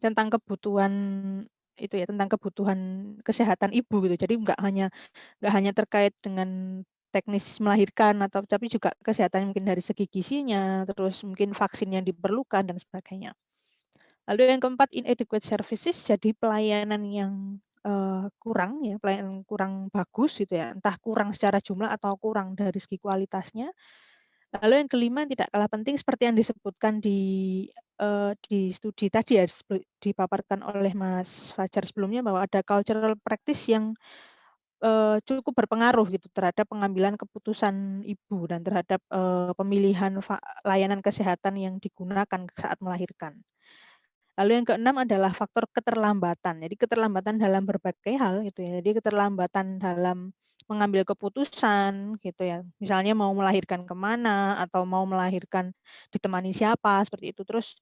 tentang kebutuhan itu ya, tentang kebutuhan kesehatan ibu gitu. Jadi nggak hanya terkait dengan teknis melahirkan tapi juga kesehatan mungkin dari segi gizinya, terus mungkin vaksin yang diperlukan dan sebagainya. Lalu yang keempat, inadequate services, jadi pelayanan yang kurang ya, pelayanan kurang bagus gitu ya, entah kurang secara jumlah atau kurang dari segi kualitasnya. Lalu yang kelima yang tidak kalah penting seperti yang disebutkan di studi tadi ya, dipaparkan oleh Mas Fajar sebelumnya, bahwa ada cultural practice yang cukup berpengaruh gitu terhadap pengambilan keputusan ibu dan terhadap pemilihan layanan kesehatan yang digunakan saat melahirkan. Lalu yang keenam adalah faktor keterlambatan. Jadi keterlambatan dalam berbagai hal gitu ya. Jadi keterlambatan dalam mengambil keputusan gitu ya. Misalnya mau melahirkan kemana atau mau melahirkan ditemani siapa seperti itu. Terus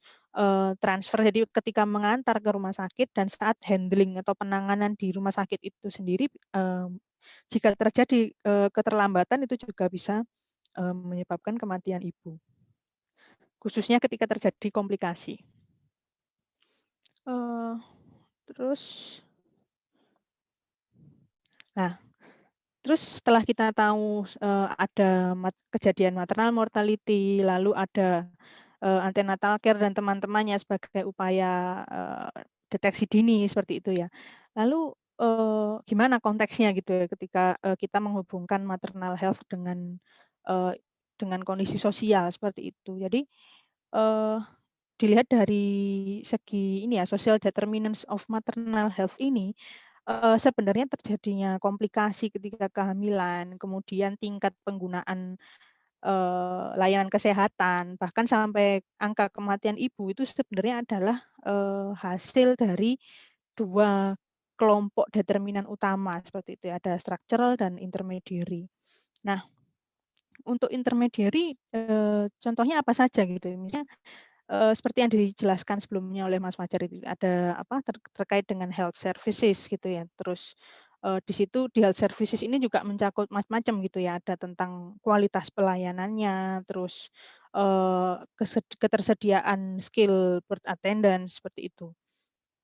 transfer, jadi ketika mengantar ke rumah sakit dan saat handling atau penanganan di rumah sakit itu sendiri, jika terjadi keterlambatan itu juga bisa menyebabkan kematian ibu. Khususnya ketika terjadi komplikasi. Terus setelah kita tahu ada kejadian maternal mortality, lalu ada antenatal care dan teman-temannya sebagai upaya deteksi dini seperti itu ya. Lalu gimana konteksnya gitu ya ketika kita menghubungkan maternal health dengan kondisi sosial seperti itu. Jadi dilihat dari segi ini ya, social determinants of maternal health ini, sebenarnya terjadinya komplikasi ketika kehamilan, kemudian tingkat penggunaan layanan kesehatan, bahkan sampai angka kematian ibu itu sebenarnya adalah hasil dari dua kelompok determinan utama seperti itu ya, ada structural dan intermediary. Nah, untuk intermediary contohnya apa saja gitu ya, misalnya seperti yang dijelaskan sebelumnya oleh Mas Fajar itu ada terkait dengan health services gitu ya. Terus di situ di health services ini juga mencakup macam-macam gitu ya. Ada tentang kualitas pelayanannya, terus ketersediaan skill birth attendant seperti itu.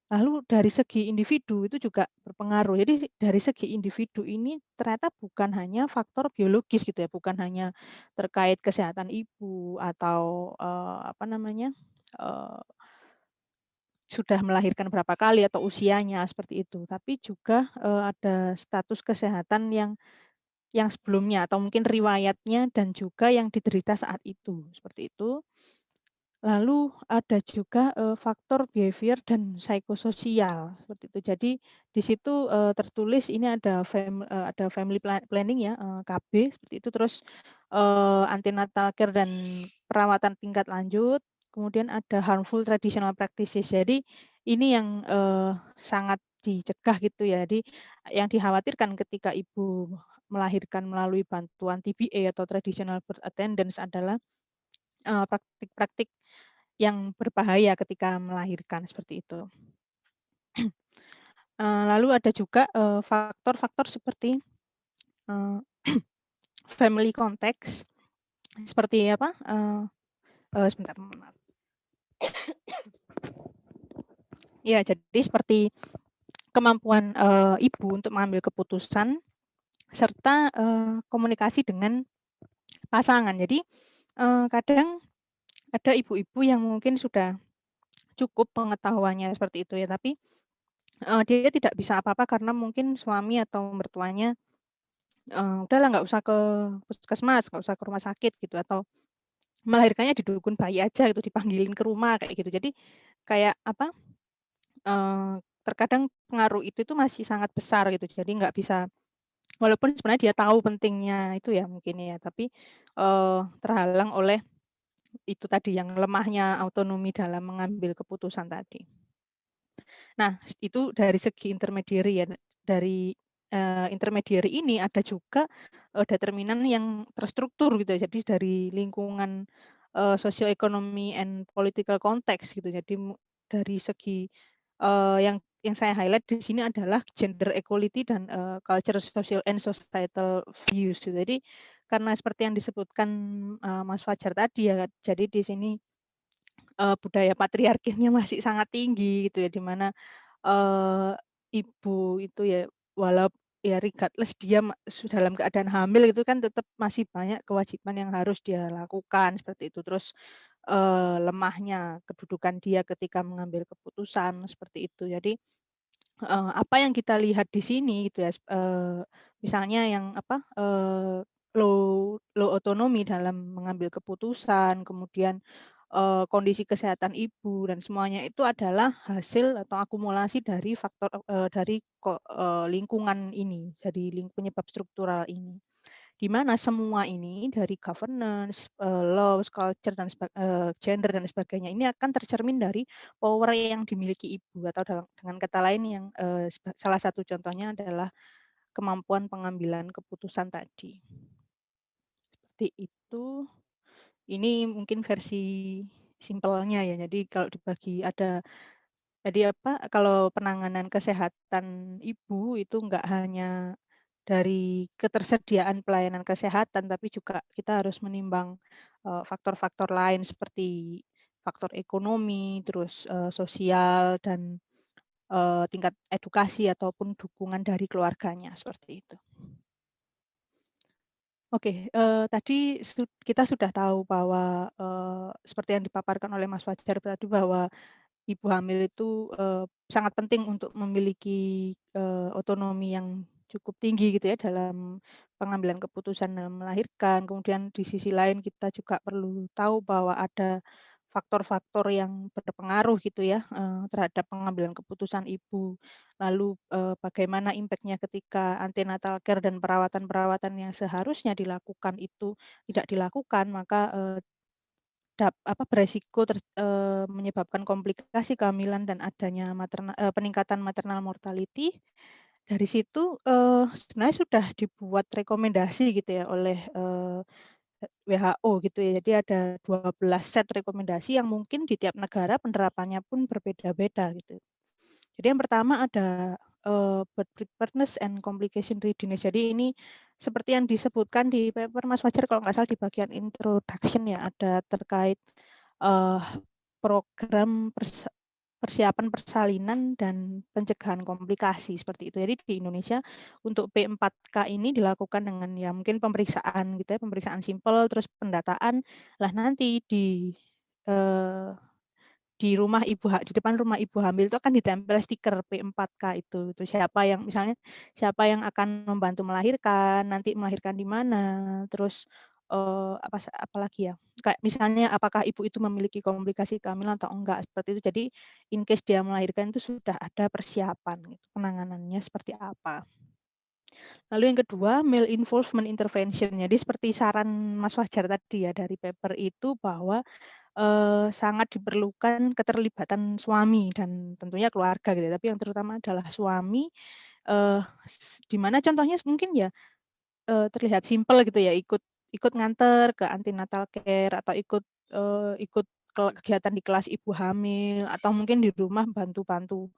Lalu dari segi individu itu juga berpengaruh. Jadi dari segi individu ini ternyata bukan hanya faktor biologis gitu ya, bukan hanya terkait kesehatan ibu atau sudah melahirkan berapa kali atau usianya seperti itu, tapi juga ada status kesehatan yang sebelumnya atau mungkin riwayatnya dan juga yang diderita saat itu, seperti itu. Lalu ada juga faktor behavior dan psikososial seperti itu. Jadi di situ tertulis ini ada family planning ya, KB seperti itu, terus antenatal care dan perawatan tingkat lanjut, kemudian ada harmful traditional practices. Jadi ini yang sangat dicegah gitu ya. Jadi yang dikhawatirkan ketika ibu melahirkan melalui bantuan TBA atau traditional birth attendance adalah praktik-praktik yang berbahaya ketika melahirkan seperti itu. Lalu ada juga faktor-faktor seperti family context, seperti apa? Sebentar, maaf. Ya, jadi seperti kemampuan ibu untuk mengambil keputusan serta komunikasi dengan pasangan. Jadi kadang ada ibu-ibu yang mungkin sudah cukup pengetahuannya seperti itu ya, tapi dia tidak bisa apa-apa karena mungkin suami atau mertuanya udahlah nggak usah ke puskesmas, nggak usah ke rumah sakit gitu, atau melahirkannya di dukun bayi aja gitu, dipanggilin ke rumah kayak gitu. Jadi kayak apa? Terkadang pengaruh itu masih sangat besar gitu. Jadi nggak bisa, walaupun sebenarnya dia tahu pentingnya itu ya mungkin ya, tapi terhalang oleh itu tadi yang lemahnya autonomi dalam mengambil keputusan tadi. Nah, itu dari segi intermediary ya. Dari intermediary ini ada juga determinan yang terstruktur gitu ya. Jadi dari lingkungan sosioekonomi and political context gitu. Jadi dari segi yang saya highlight di sini adalah gender equality dan culture, social and societal views. Jadi karena seperti yang disebutkan Mas Fajar tadi ya, jadi di sini budaya patriarkinya masih sangat tinggi gitu ya, di mana, eee, ibu itu ya ya regardless dia dalam keadaan hamil itu kan tetap masih banyak kewajiban yang harus dia lakukan seperti itu. Terus, lemahnya kedudukan dia ketika mengambil keputusan seperti itu. Jadi, apa yang kita lihat di sini gitu ya, misalnya yang apa, low otonomi dalam mengambil keputusan, kemudian, kondisi kesehatan ibu dan semuanya itu adalah hasil atau akumulasi dari faktor, dari lingkungan ini, dari penyebab struktural ini. Di mana semua ini dari governance, laws, culture, gender dan sebagainya ini akan tercermin dari power yang dimiliki ibu atau dengan kata lain yang, salah satu contohnya adalah kemampuan pengambilan keputusan tadi. Seperti itu. Ini mungkin versi simpelnya ya. Jadi kalau dibagi jadi kalau penanganan kesehatan ibu itu enggak hanya dari ketersediaan pelayanan kesehatan, tapi juga kita harus menimbang, faktor-faktor lain seperti faktor ekonomi, terus, sosial dan, tingkat edukasi ataupun dukungan dari keluarganya, seperti itu. Oke, tadi kita sudah tahu bahwa, seperti yang dipaparkan oleh Mas Fajar tadi bahwa ibu hamil itu, sangat penting untuk memiliki, otonomi yang cukup tinggi gitu ya dalam pengambilan keputusan dalam melahirkan. Kemudian di sisi lain kita juga perlu tahu bahwa ada faktor-faktor yang berpengaruh gitu ya, terhadap pengambilan keputusan ibu. Lalu, bagaimana impact-nya ketika antenatal care dan perawatan-perawatan yang seharusnya dilakukan itu tidak dilakukan, maka, beresiko menyebabkan komplikasi kehamilan dan adanya peningkatan maternal mortality. Dari situ, sebenarnya sudah dibuat rekomendasi gitu ya oleh, WHO gitu ya. Jadi ada 12 set rekomendasi yang mungkin di tiap negara penerapannya pun berbeda-beda gitu. Jadi yang pertama ada, birth preparedness and complication readiness. Jadi ini seperti yang disebutkan di paper Mas Fajar kalau nggak salah di bagian introduction ya, ada terkait, eee, program persiapan persalinan dan pencegahan komplikasi seperti itu. Jadi di Indonesia untuk P4K ini dilakukan dengan ya mungkin pemeriksaan gitu ya, pemeriksaan simpel terus pendataan. Lah nanti eee di depan rumah ibu hamil itu akan ditempel stiker P4K itu siapa yang akan membantu melahirkan, nanti melahirkan di mana, terus, apalagi ya, kayak misalnya apakah ibu itu memiliki komplikasi kehamilan atau enggak, seperti itu. Jadi in case dia melahirkan itu sudah ada persiapan gitu, penanganannya seperti apa. Lalu yang kedua, male involvement intervention. Jadi seperti saran Mas Fajar tadi ya dari paper itu bahwa sangat diperlukan keterlibatan suami dan tentunya keluarga gitu ya, tapi yang terutama adalah suami, eee, di mana contohnya mungkin ya, terlihat simpel gitu ya, ikut ikut nganter ke antenatal care atau ikut kegiatan di kelas ibu hamil atau mungkin di rumah bantu-bantu,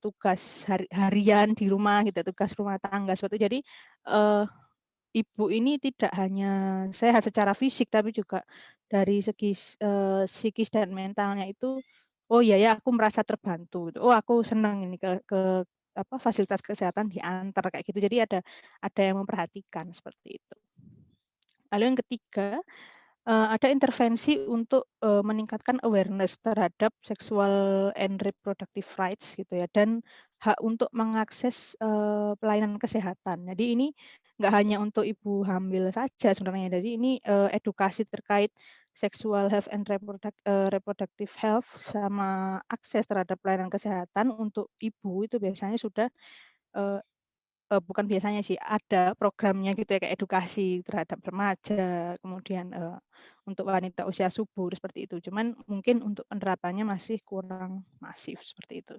tugas harian di rumah gitu, tugas rumah tangga seperti itu. Jadi, eee ibu ini tidak hanya sehat secara fisik, tapi juga dari segi psikis dan mentalnya itu, "Oh iya ya, aku merasa terbantu," gitu. "Oh aku senang ini fasilitas kesehatan diantar," kayak gitu. Jadi ada yang memperhatikan seperti itu. Lalu yang ketiga, ada intervensi untuk, meningkatkan awareness terhadap sexual and reproductive rights gitu ya, dan hak untuk mengakses, pelayanan kesehatan. Jadi ini nggak hanya untuk ibu hamil saja sebenarnya, jadi ini, edukasi terkait sexual health and reproductive health sama akses terhadap pelayanan kesehatan untuk ibu itu biasanya sudah, eee bukan biasanya sih, ada programnya gitu ya, kayak edukasi terhadap remaja, kemudian, untuk wanita usia subur, seperti itu. Cuman mungkin untuk penerapannya masih kurang masif, seperti itu.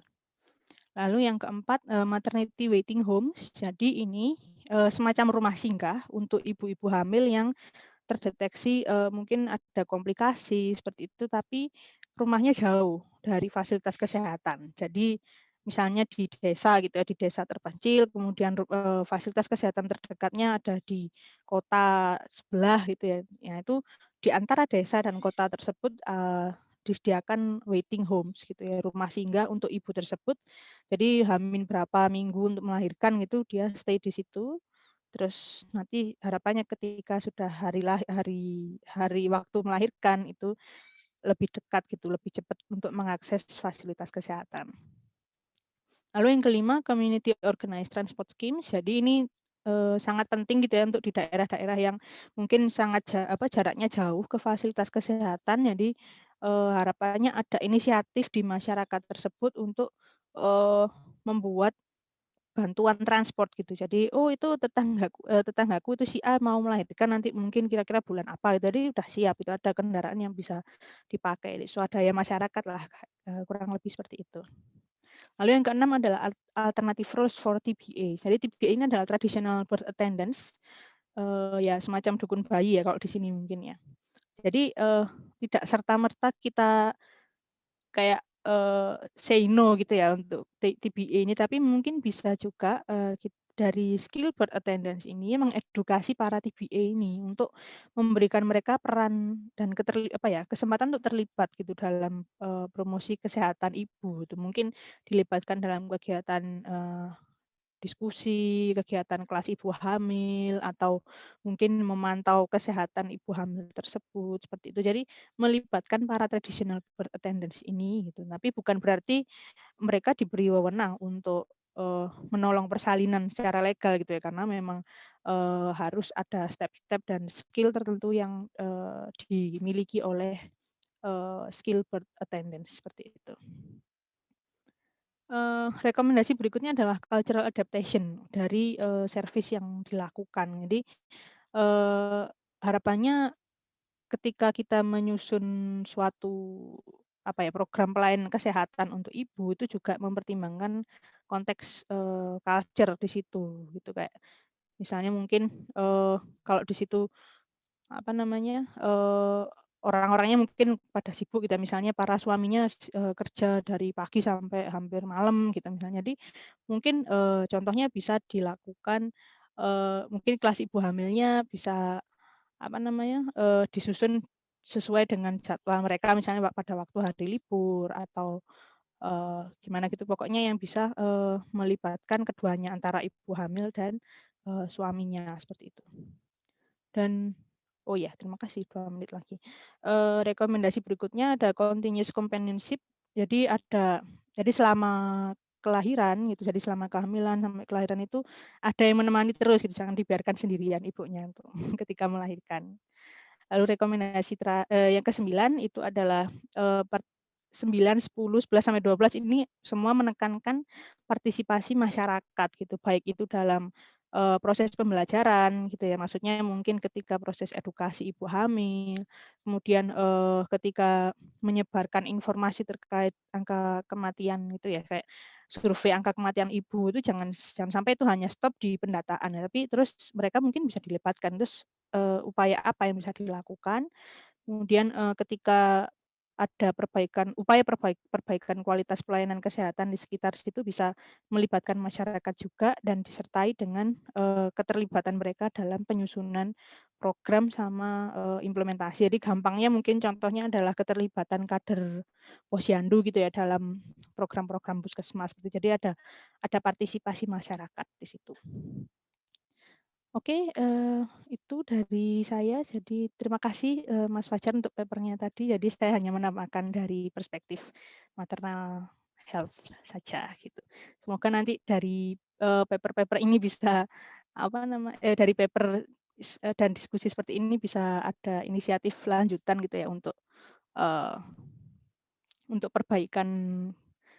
Lalu yang keempat, maternity waiting homes. Jadi ini, semacam rumah singgah untuk ibu-ibu hamil yang terdeteksi, mungkin ada komplikasi seperti itu, tapi rumahnya jauh dari fasilitas kesehatan. Jadi misalnya di desa gitu ya, di desa terpencil, kemudian fasilitas kesehatan terdekatnya ada di kota sebelah gitu ya. Ya itu di antara desa dan kota tersebut, disediakan waiting homes gitu ya, rumah singgah untuk ibu tersebut. Jadi H-min berapa minggu untuk melahirkan gitu dia stay di situ. Terus nanti harapannya ketika sudah hari waktu melahirkan itu lebih dekat gitu, lebih cepat untuk mengakses fasilitas kesehatan. Lalu yang kelima, community organized transport schemes. Jadi ini sangat penting gitu ya untuk di daerah-daerah yang mungkin sangat jaraknya jauh ke fasilitas kesehatan. Jadi harapannya ada inisiatif di masyarakat tersebut untuk membuat bantuan transport gitu. Jadi, oh itu tetanggaku itu si A mau melahirkan nanti mungkin kira-kira bulan apa gitu. Jadi udah siap itu ada kendaraan yang bisa dipakai. Swadaya masyarakat lah kurang lebih seperti itu. Lalu yang keenam adalah alternative roles for TBA. Jadi TBA ini adalah traditional birth attendance, ya semacam dukun bayi ya kalau di sini mungkin ya. Jadi tidak serta-merta kita kayak say no gitu ya untuk TBA ini, tapi mungkin bisa juga dari skill birth attendance ini mengedukasi para TBA ini untuk memberikan mereka peran dan kesempatan untuk terlibat gitu dalam promosi kesehatan ibu. Itu mungkin dilibatkan dalam kegiatan diskusi, kegiatan kelas ibu hamil, atau mungkin memantau kesehatan ibu hamil tersebut, seperti itu. Jadi melibatkan para traditional birth attendants ini gitu. Tapi bukan berarti mereka diberi wewenang untuk menolong persalinan secara legal gitu ya, karena memang harus ada step-step dan skill tertentu yang dimiliki oleh skill birth attendants seperti itu. Rekomendasi berikutnya adalah cultural adaptation dari service yang dilakukan. Jadi harapannya ketika kita menyusun suatu program pelayanan kesehatan untuk ibu itu juga mempertimbangkan konteks culture di situ gitu, kayak misalnya mungkin kalau di situ orang-orangnya mungkin pada sibuk gitu ya, misalnya para suaminya kerja dari pagi sampai hampir malam gitu misalnya. Jadi mungkin contohnya bisa dilakukan mungkin kelas ibu hamilnya bisa disusun sesuai dengan jadwal mereka misalnya pada waktu hari libur atau gimana gitu. Pokoknya yang bisa melibatkan keduanya antara ibu hamil dan suaminya seperti itu. Dan oh ya, terima kasih 2 menit lagi. Rekomendasi berikutnya ada continuous companionship. Jadi selama kelahiran gitu, jadi selama kehamilan sampai kelahiran itu ada yang menemani terus gitu, jangan dibiarkan sendirian ibunya untuk ketika melahirkan. Lalu rekomendasi yang ke-9 itu adalah 9, 10, 11 sampai 12 ini semua menekankan partisipasi masyarakat gitu, baik itu dalam proses pembelajaran gitu ya, maksudnya mungkin ketika proses edukasi ibu hamil, kemudian ketika menyebarkan informasi terkait angka kematian gitu ya, kayak survei angka kematian ibu itu jangan sampai itu hanya stop di pendataan ya, tapi terus mereka mungkin bisa dilibatkan terus upaya apa yang bisa dilakukan. Kemudian ketika ada perbaikan kualitas pelayanan kesehatan di sekitar situ bisa melibatkan masyarakat juga dan disertai dengan keterlibatan mereka dalam penyusunan program sama implementasi. Jadi gampangnya mungkin contohnya adalah keterlibatan kader posyandu gitu ya dalam program-program puskesmas. Jadi ada partisipasi masyarakat di situ. Oke, itu dari saya. Jadi terima kasih Mas Fajar untuk papernya tadi. Jadi saya hanya menambahkan dari perspektif maternal health saja gitu. Semoga nanti dari paper-paper ini bisa dari paper dan diskusi seperti ini bisa ada inisiatif lanjutan gitu ya untuk perbaikan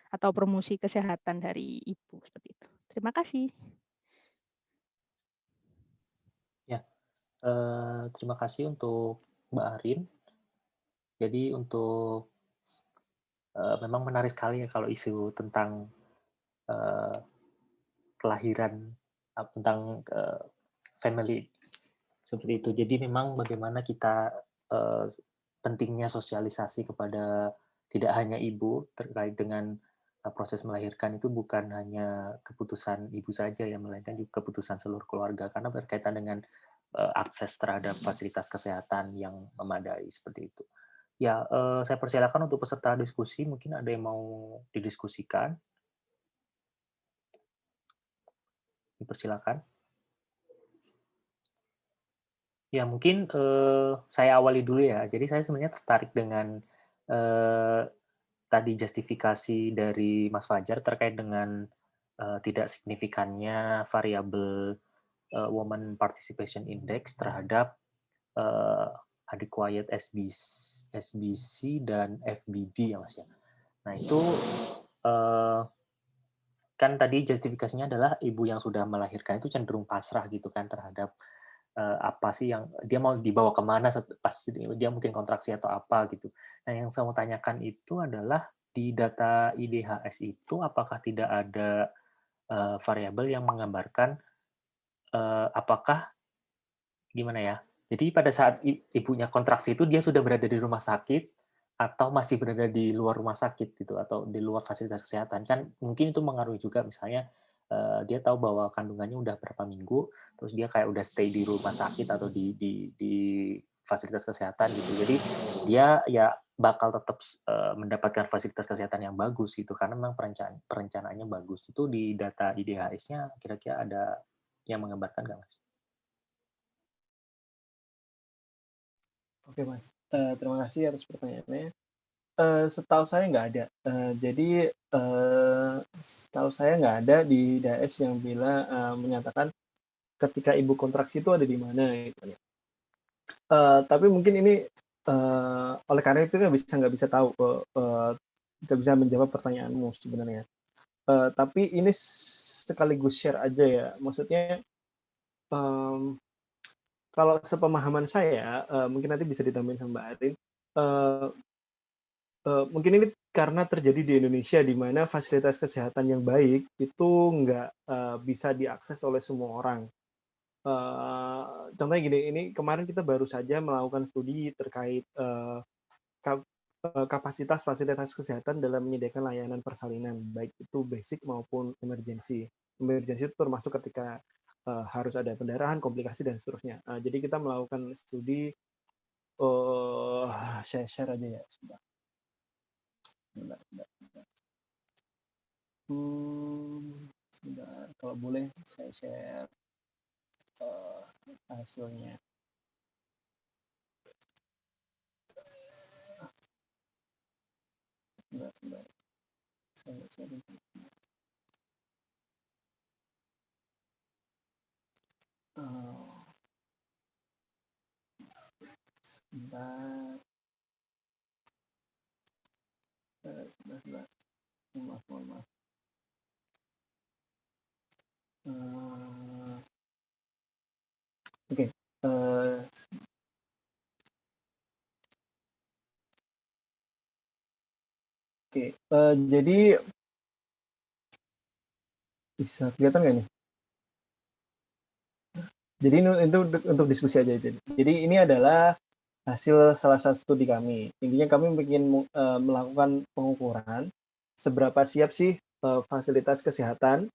atau promosi kesehatan dari ibu seperti itu. Terima kasih. Terima kasih untuk Mbak Arin. Jadi untuk memang menarik sekali ya kalau isu tentang kelahiran, tentang family seperti itu. Jadi memang bagaimana kita pentingnya sosialisasi kepada tidak hanya ibu terkait dengan proses melahirkan itu bukan hanya keputusan ibu saja ya, melainkan juga keputusan seluruh keluarga karena berkaitan dengan akses terhadap fasilitas kesehatan yang memadai seperti itu. Ya, saya persilakan untuk peserta diskusi, mungkin ada yang mau didiskusikan, dipersilakan. Ya mungkin, saya awali dulu ya. Jadi saya sebenarnya tertarik dengan, eee, tadi justifikasi dari Mas Fajar terkait dengan, tidak signifikannya variabel, Women Participation Index terhadap, eee, Adequate SBC dan FBD ya, Mas, ya. Nah itu, eee, kan tadi justifikasinya adalah ibu yang sudah melahirkan itu cenderung pasrah gitu kan terhadap apa sih yang dia mau dibawa kemana pas dia mungkin kontraksi atau apa gitu. Nah, yang saya mau tanyakan itu adalah di data IDHS itu apakah tidak ada, variabel yang menggambarkan, apakah gimana ya, jadi pada saat ibunya kontraksi itu dia sudah berada di rumah sakit atau masih berada di luar rumah sakit gitu, atau di luar fasilitas kesehatan. Kan mungkin itu mengaruhi juga misalnya, dia tahu bahwa kandungannya udah berapa minggu, terus dia kayak udah stay di rumah sakit atau di fasilitas kesehatan gitu. Jadi dia ya bakal tetap, mendapatkan fasilitas kesehatan yang bagus gitu, karena memang perencanaannya bagus. Itu di data IDHS-nya kira-kira ada yang menggambarkan nggak, Mas? Oke Mas, terima kasih atas pertanyaannya. Setahu saya nggak ada. Jadi, setahu saya nggak ada di DAS yang menyatakan ketika ibu kontraksi itu ada di mana gitu ya. Tapi mungkin ini, oleh karena itu nggak bisa tahu, nggak bisa menjawab pertanyaanmu sebenarnya. Tapi ini sekaligus share aja ya, maksudnya, mmm, kalau sepemahaman saya, mungkin nanti bisa ditambahin sama Mbak Arin, eee mungkin ini karena terjadi di Indonesia di mana fasilitas kesehatan yang baik itu nggak, bisa diakses oleh semua orang. Contohnya gini, ini kemarin kita baru saja melakukan studi terkait, kapasitas fasilitas kesehatan dalam menyediakan layanan persalinan, baik itu basic maupun emergency. Emergency itu termasuk ketika, harus ada pendarahan, komplikasi, dan seterusnya. Jadi kita melakukan studi, saya share aja ya, sebentar. Sebentar sebentar sebentar. Sebentar, kalau boleh saya share, hasilnya. Sebentar sebentar, saya sharing. Sebentar, sebentar. Maaf mohon maaf. Oke, jadi bisa kelihatan nggak nih? Jadi ini untuk diskusi aja. Jadi ini adalah hasil salah satu studi kami. Intinya kami ingin melakukan pengukuran seberapa siap sih fasilitas kesehatan,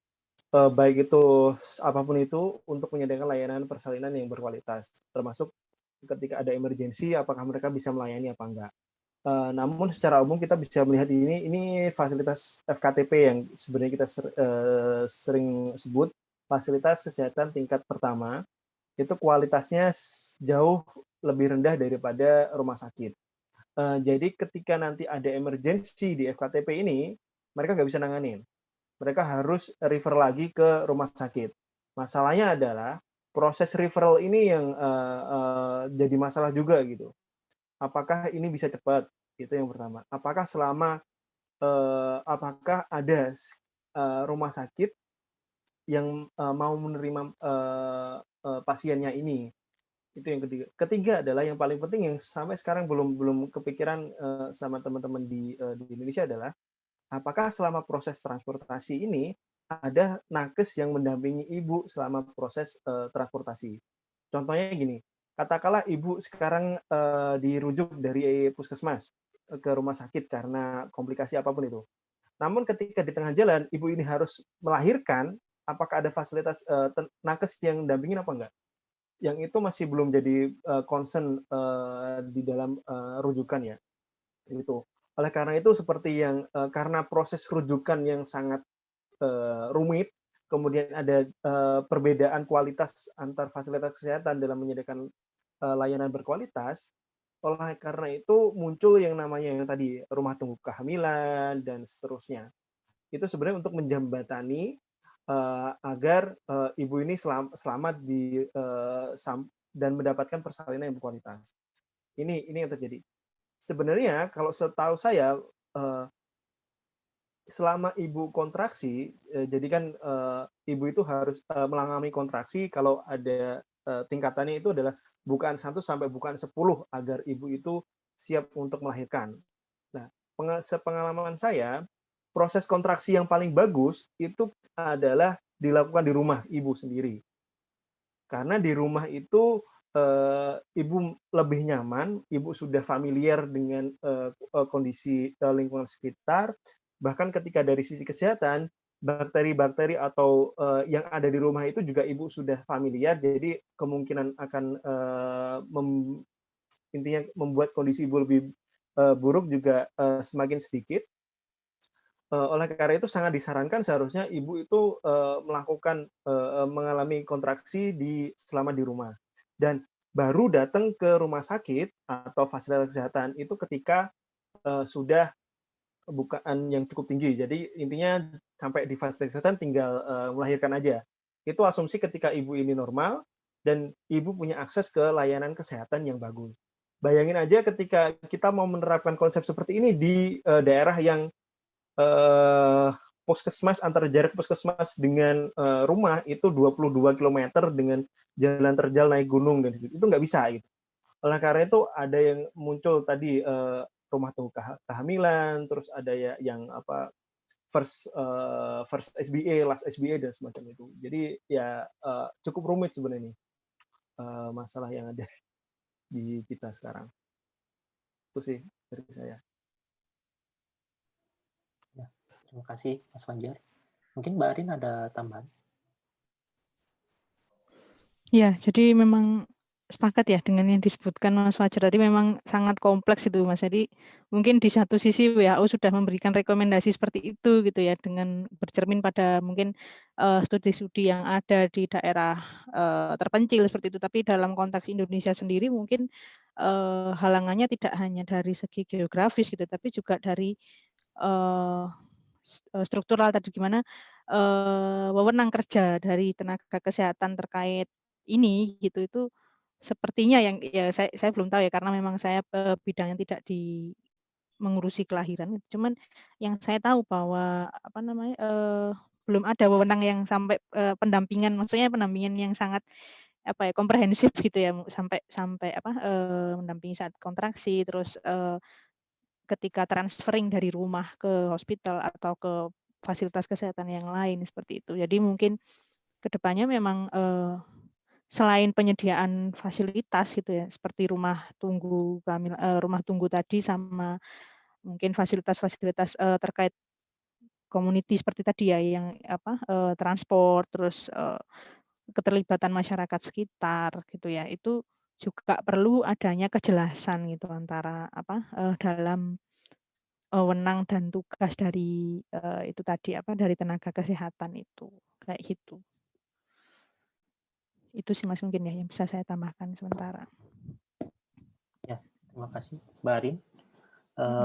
baik itu apapun itu, untuk menyediakan layanan persalinan yang berkualitas, termasuk ketika ada emergensi, apakah mereka bisa melayani apa enggak. Namun secara umum kita bisa melihat ini fasilitas FKTP yang sebenarnya kita sering sebut fasilitas kesehatan tingkat pertama, itu kualitasnya jauh lebih rendah daripada rumah sakit. Jadi ketika nanti ada emergency di FKTP ini, mereka nggak bisa nanganin. Mereka harus refer lagi ke rumah sakit. Masalahnya adalah proses referral ini yang jadi masalah juga gitu. Apakah ini bisa cepat? Itu yang pertama. Apakah ada rumah sakit yang mau menerima pasiennya ini? Itu yang ketiga. Ketiga adalah yang paling penting yang sampai sekarang belum kepikiran sama teman-teman di Indonesia adalah apakah selama proses transportasi ini ada nakes yang mendampingi ibu selama proses transportasi. Contohnya gini, katakanlah ibu sekarang dirujuk dari puskesmas ke rumah sakit karena komplikasi apapun itu. Namun ketika di tengah jalan ibu ini harus melahirkan, apakah ada fasilitas nakes yang dampingin apa enggak? Yang itu masih belum jadi concern di dalam rujukan ya. Itu. Oleh karena itu seperti yang karena proses rujukan yang sangat rumit, kemudian ada perbedaan kualitas antar fasilitas kesehatan dalam menyediakan layanan berkualitas. Oleh karena itu muncul yang namanya yang tadi rumah tunggu kehamilan dan seterusnya. Itu sebenarnya untuk menjembatani agar ibu ini selamat dan mendapatkan persalinan yang berkualitas. Ini yang terjadi. Sebenarnya kalau setahu saya selama ibu kontraksi, jadi kan ibu itu harus mengalami kontraksi kalau ada tingkatannya itu adalah bukaan 1 sampai bukaan 10 agar ibu itu siap untuk melahirkan. Nah, sepengalaman saya, proses kontraksi yang paling bagus itu adalah dilakukan di rumah ibu sendiri. Karena di rumah itu ibu lebih nyaman, ibu sudah familiar dengan kondisi lingkungan sekitar, bahkan ketika dari sisi kesehatan, bakteri-bakteri atau yang ada di rumah itu juga ibu sudah familiar, jadi kemungkinan akan intinya membuat kondisi ibu lebih buruk juga semakin sedikit. Oleh karena itu sangat disarankan seharusnya ibu itu melakukan mengalami kontraksi selama di rumah, dan baru datang ke rumah sakit atau fasilitas kesehatan itu ketika sudah bukaan yang cukup tinggi. Jadi intinya sampai di fasilitas kesehatan tinggal melahirkan aja. Itu asumsi ketika ibu ini normal dan ibu punya akses ke layanan kesehatan yang bagus. Bayangin aja ketika kita mau menerapkan konsep seperti ini di daerah yang puskesmas, antara jarak puskesmas dengan rumah itu 22 km dengan jalan terjal naik gunung, dan itu nggak bisa gitu. Oleh karena itu ada yang muncul tadi rumah tunggu kehamilan, terus ada ya yang apa first SBA, last SBA dan semacam itu. Jadi ya cukup rumit sebenarnya masalah yang ada di kita sekarang. Itu sih dari saya. Ya, terima kasih Mas Fajar. Mungkin Mbak Arin ada tambahan? Ya, jadi memang sepakat ya dengan yang disebutkan Mas Fajar tadi, memang sangat kompleks itu Mas. Jadi mungkin di satu sisi WHO sudah memberikan rekomendasi seperti itu gitu ya, dengan bercermin pada mungkin studi-studi yang ada di daerah terpencil seperti itu. Tapi dalam konteks Indonesia sendiri mungkin halangannya tidak hanya dari segi geografis gitu, tapi juga dari struktural tadi, gimana wewenang kerja dari tenaga kesehatan terkait ini gitu, itu sepertinya yang ya saya belum tahu ya, karena memang saya bidangnya tidak di mengurusi kelahiran. Cuman yang saya tahu bahwa apa namanya belum ada wewenang yang sampai pendampingan, maksudnya pendampingan yang sangat apa ya, komprehensif gitu ya, sampai apa mendampingi saat kontraksi, terus ketika transferring dari rumah ke hospital atau ke fasilitas kesehatan yang lain seperti itu. Jadi mungkin kedepannya memang selain penyediaan fasilitas gitu ya, seperti rumah tunggu tadi, sama mungkin fasilitas-fasilitas terkait community seperti tadi ya, yang apa transport, terus keterlibatan masyarakat sekitar gitu ya, itu juga perlu adanya kejelasan gitu antara apa dalam wewenang dan tugas dari itu tadi apa, dari tenaga kesehatan itu kayak gitu. Itu sih Mas mungkin ya yang bisa saya tambahkan sementara. Ya, terima kasih Mbak Arin.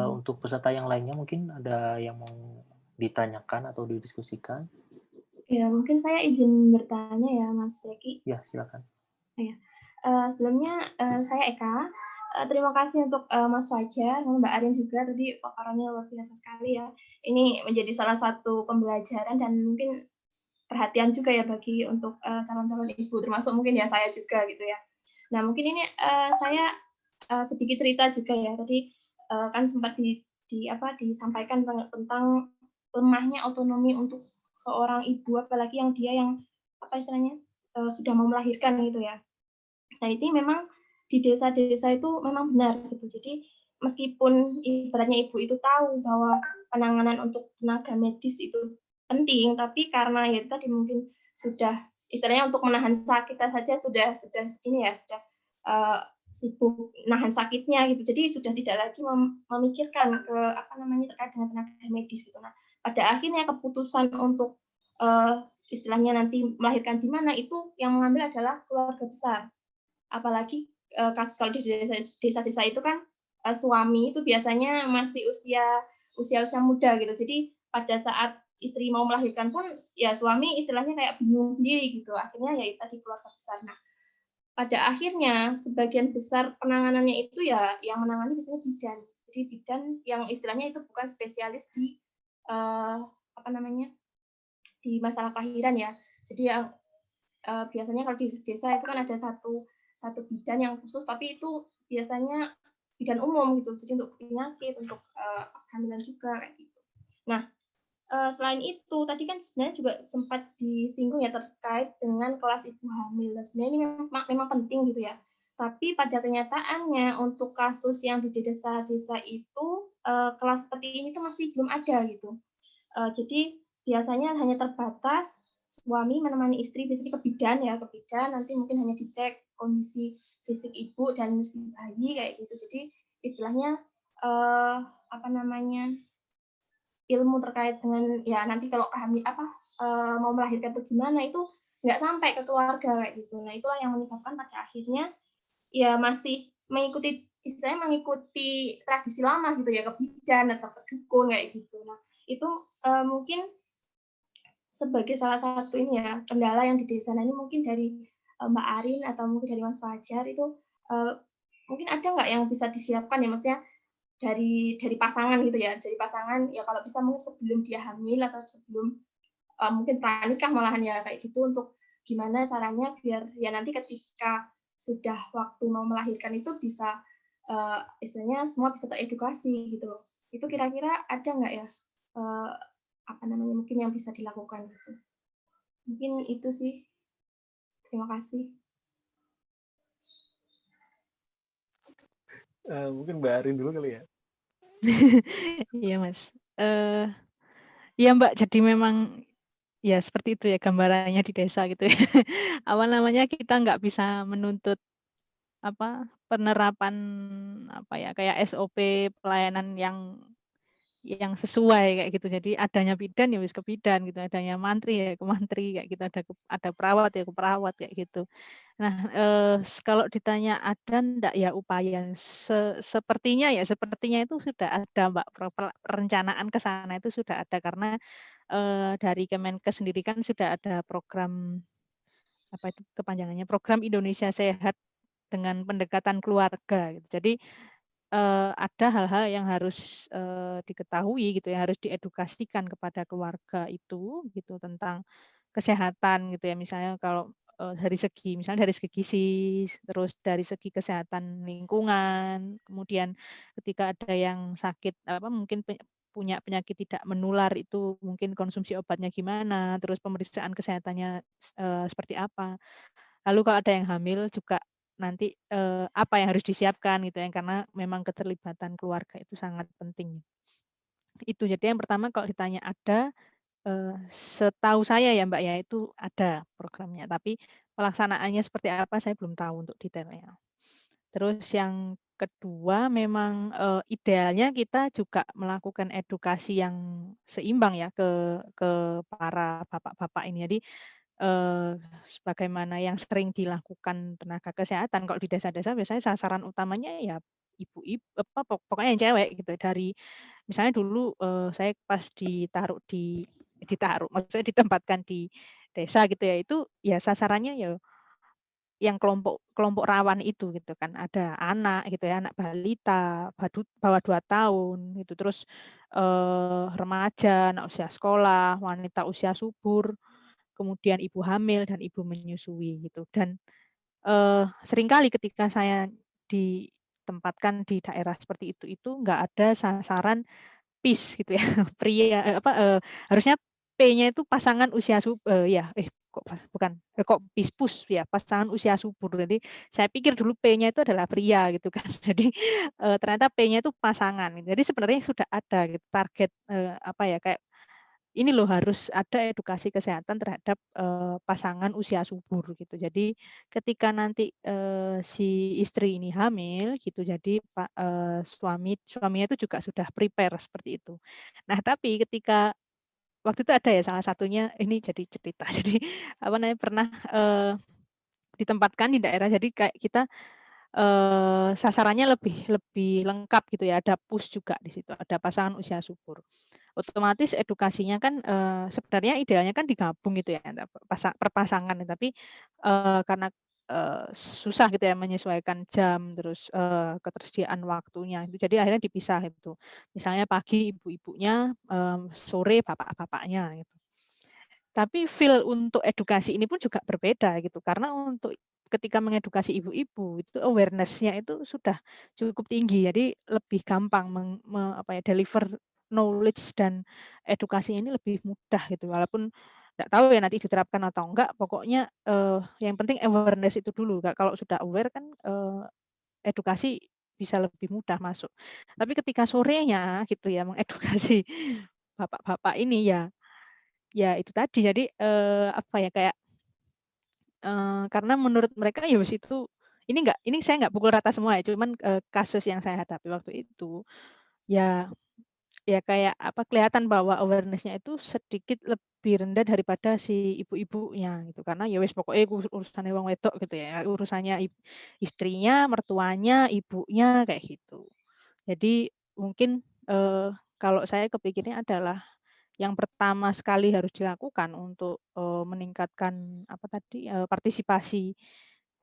Untuk peserta yang lainnya mungkin ada yang mau ditanyakan atau didiskusikan? Ya, mungkin saya izin bertanya ya Mas Zeki. Ya, silakan. Ya. Sebelumnya saya Eka. Terima kasih untuk Mas Fajar, Mbak Arin juga, tadi paparannya luar biasa sekali ya. Ini menjadi salah satu pembelajaran dan mungkin perhatian juga ya bagi untuk calon-calon ibu, termasuk mungkin ya saya juga gitu ya. Nah mungkin ini saya sedikit cerita juga ya. Tadi kan sempat disampaikan tentang lemahnya otonomi untuk seorang ibu, apalagi yang dia yang apa istilahnya sudah mau melahirkan gitu ya. Nah ini memang di desa-desa itu memang benar gitu. Jadi meskipun ibaratnya ibu itu tahu bahwa penanganan untuk tenaga medis itu penting, tapi karena ya tadi mungkin sudah istilahnya untuk menahan sakit saja sudah ini ya sudah sibuk nahan sakitnya gitu. Jadi sudah tidak lagi memikirkan ke terkait dengan tenaga medis gitu. Nah, pada akhirnya keputusan untuk istilahnya nanti melahirkan di mana itu yang mengambil adalah keluarga besar. Apalagi kasus kalau di desa-desa itu kan suami itu biasanya masih usia muda gitu. Jadi pada saat istri mau melahirkan pun ya suami istilahnya kayak bingung sendiri gitu. Akhirnya ya tadi keluarga besar. Nah, pada akhirnya sebagian besar penanganannya itu ya yang menangani biasanya bidan. Jadi bidan yang istilahnya itu bukan spesialis di di masalah kelahiran ya. Jadi yang biasanya kalau di desa itu kan ada satu bidan yang khusus, tapi itu biasanya bidan umum gitu. Jadi untuk penyakit, untuk kehamilan juga kayak gitu. Nah, selain itu tadi kan sebenarnya juga sempat disinggung ya terkait dengan kelas ibu hamil. Sebenarnya ini memang penting gitu ya. Tapi pada kenyataannya untuk kasus yang di desa-desa itu kelas seperti ini tuh masih belum ada gitu. Jadi biasanya hanya terbatas suami menemani istri biasanya ke bidan, nanti mungkin hanya dicek kondisi fisik ibu dan si bayi kayak gitu. Jadi istilahnya ilmu terkait dengan ya nanti kalau mau melahirkan itu gimana itu nggak sampai ke keluarga kayak gitu. Nah, itulah yang menyebabkan pada akhirnya ya masih mengikuti tradisi lama gitu ya, ke bidan atau ke dukun kayak gitu. Nah, itu mungkin sebagai salah satu ini ya kendala yang di desa. Nah, ini mungkin dari Mbak Arin atau mungkin dari Mas Fajar itu mungkin ada nggak yang bisa disiapkan ya, maksudnya dari pasangan gitu ya, dari pasangan ya kalau bisa mungkin sebelum dia hamil atau sebelum mungkin pranikah malahan ya kayak gitu, untuk gimana caranya biar ya nanti ketika sudah waktu mau melahirkan itu bisa istilahnya semua bisa teredukasi gitu loh. Itu kira-kira ada nggak ya mungkin yang bisa dilakukan gitu. Mungkin itu sih. Terima kasih. Mungkin Mbak Arin dulu kali ya. Iya Mas. Ya Mbak, jadi memang ya seperti itu ya gambarannya di desa gitu ya. Kita nggak bisa menuntut penerapan kayak SOP pelayanan yang sesuai kayak gitu. Jadi adanya bidan ya wis ke bidan gitu, adanya mantri ya ke mantri kayak gitu, ada perawat ya ke perawat kayak gitu. Nah, kalau ditanya ada enggak ya upaya sepertinya itu sudah ada Mbak, perencanaan ke sana itu sudah ada karena dari Kemenkes sendiri kan sudah ada program kepanjangannya, Program Indonesia Sehat dengan pendekatan keluarga gitu. Jadi ada hal-hal yang harus diketahui gitu ya, harus diedukasikan kepada keluarga itu gitu tentang kesehatan gitu ya. Misalnya kalau dari segi gizi, terus dari segi kesehatan lingkungan, kemudian ketika ada yang sakit mungkin punya penyakit tidak menular itu mungkin konsumsi obatnya gimana, terus pemeriksaan kesehatannya seperti apa. Lalu kalau ada yang hamil juga nanti apa yang harus disiapkan gitu ya, karena memang keterlibatan keluarga itu sangat penting. Itu jadi yang pertama kalau ditanya ada, setahu saya ya Mbak ya itu ada programnya, tapi pelaksanaannya seperti apa saya belum tahu untuk detailnya. Terus yang kedua memang idealnya kita juga melakukan edukasi yang seimbang ya ke para bapak-bapak ini. Jadi sebagaimana yang sering dilakukan tenaga kesehatan kalau di desa-desa biasanya sasaran utamanya ya ibu-ibu pokoknya yang cewek gitu. Dari misalnya dulu saya pas maksudnya ditempatkan di desa gitu ya, itu ya sasarannya ya yang kelompok rawan itu gitu kan, ada anak gitu ya, anak balita, bawah 2 tahun gitu, terus remaja, anak usia sekolah, wanita usia subur, kemudian ibu hamil dan ibu menyusui gitu. Dan seringkali ketika saya ditempatkan di daerah seperti itu nggak ada sasaran PIS gitu ya, pria harusnya P-nya itu pasangan usia kok PIS-PUS ya, pasangan usia subur. Jadi saya pikir dulu P-nya itu adalah pria gitu kan. Jadi ternyata P-nya itu pasangan. Jadi sebenarnya sudah ada gitu target kayak ini loh harus ada edukasi kesehatan terhadap pasangan usia subur gitu. Jadi ketika nanti si istri ini hamil gitu, jadi suaminya itu juga sudah prepare seperti itu. Nah tapi ketika waktu itu ada ya salah satunya ini jadi cerita. Jadi apa namanya pernah ditempatkan di daerah. Jadi kayak kita sasarannya lebih lebih lengkap gitu ya. Ada PUS juga di situ. Ada pasangan usia subur. Otomatis edukasinya kan sebenarnya idealnya kan digabung gitu ya perpasangan, tapi karena susah gitu ya menyesuaikan jam terus ketersediaan waktunya itu jadi akhirnya dipisah itu. Misalnya pagi ibu-ibunya, sore bapak-bapaknya gitu. Tapi feel untuk edukasi ini pun juga berbeda gitu karena untuk ketika mengedukasi ibu-ibu itu awareness-nya itu sudah cukup tinggi. Jadi lebih gampang deliver knowledge dan edukasinya ini lebih mudah gitu. Walaupun nggak tahu ya nanti diterapkan atau enggak, pokoknya yang penting awareness itu dulu. Kalau sudah aware kan edukasi bisa lebih mudah masuk. Tapi ketika sorenya gitu ya mengedukasi bapak-bapak ini ya itu tadi. Jadi apa ya kayak karena menurut mereka ya wis itu ini saya nggak pukul rata semua ya, cuman kasus yang saya hadapi waktu itu ya ya kayak apa kelihatan bahwa awareness-nya itu sedikit lebih rendah daripada si ibu-ibunya gitu. Karena ya wis pokoknya urusannya wong wedok gitu ya, urusannya istrinya, mertuanya, ibunya kayak gitu. Jadi mungkin kalau saya kepikirnya adalah yang pertama sekali harus dilakukan untuk meningkatkan apa tadi partisipasi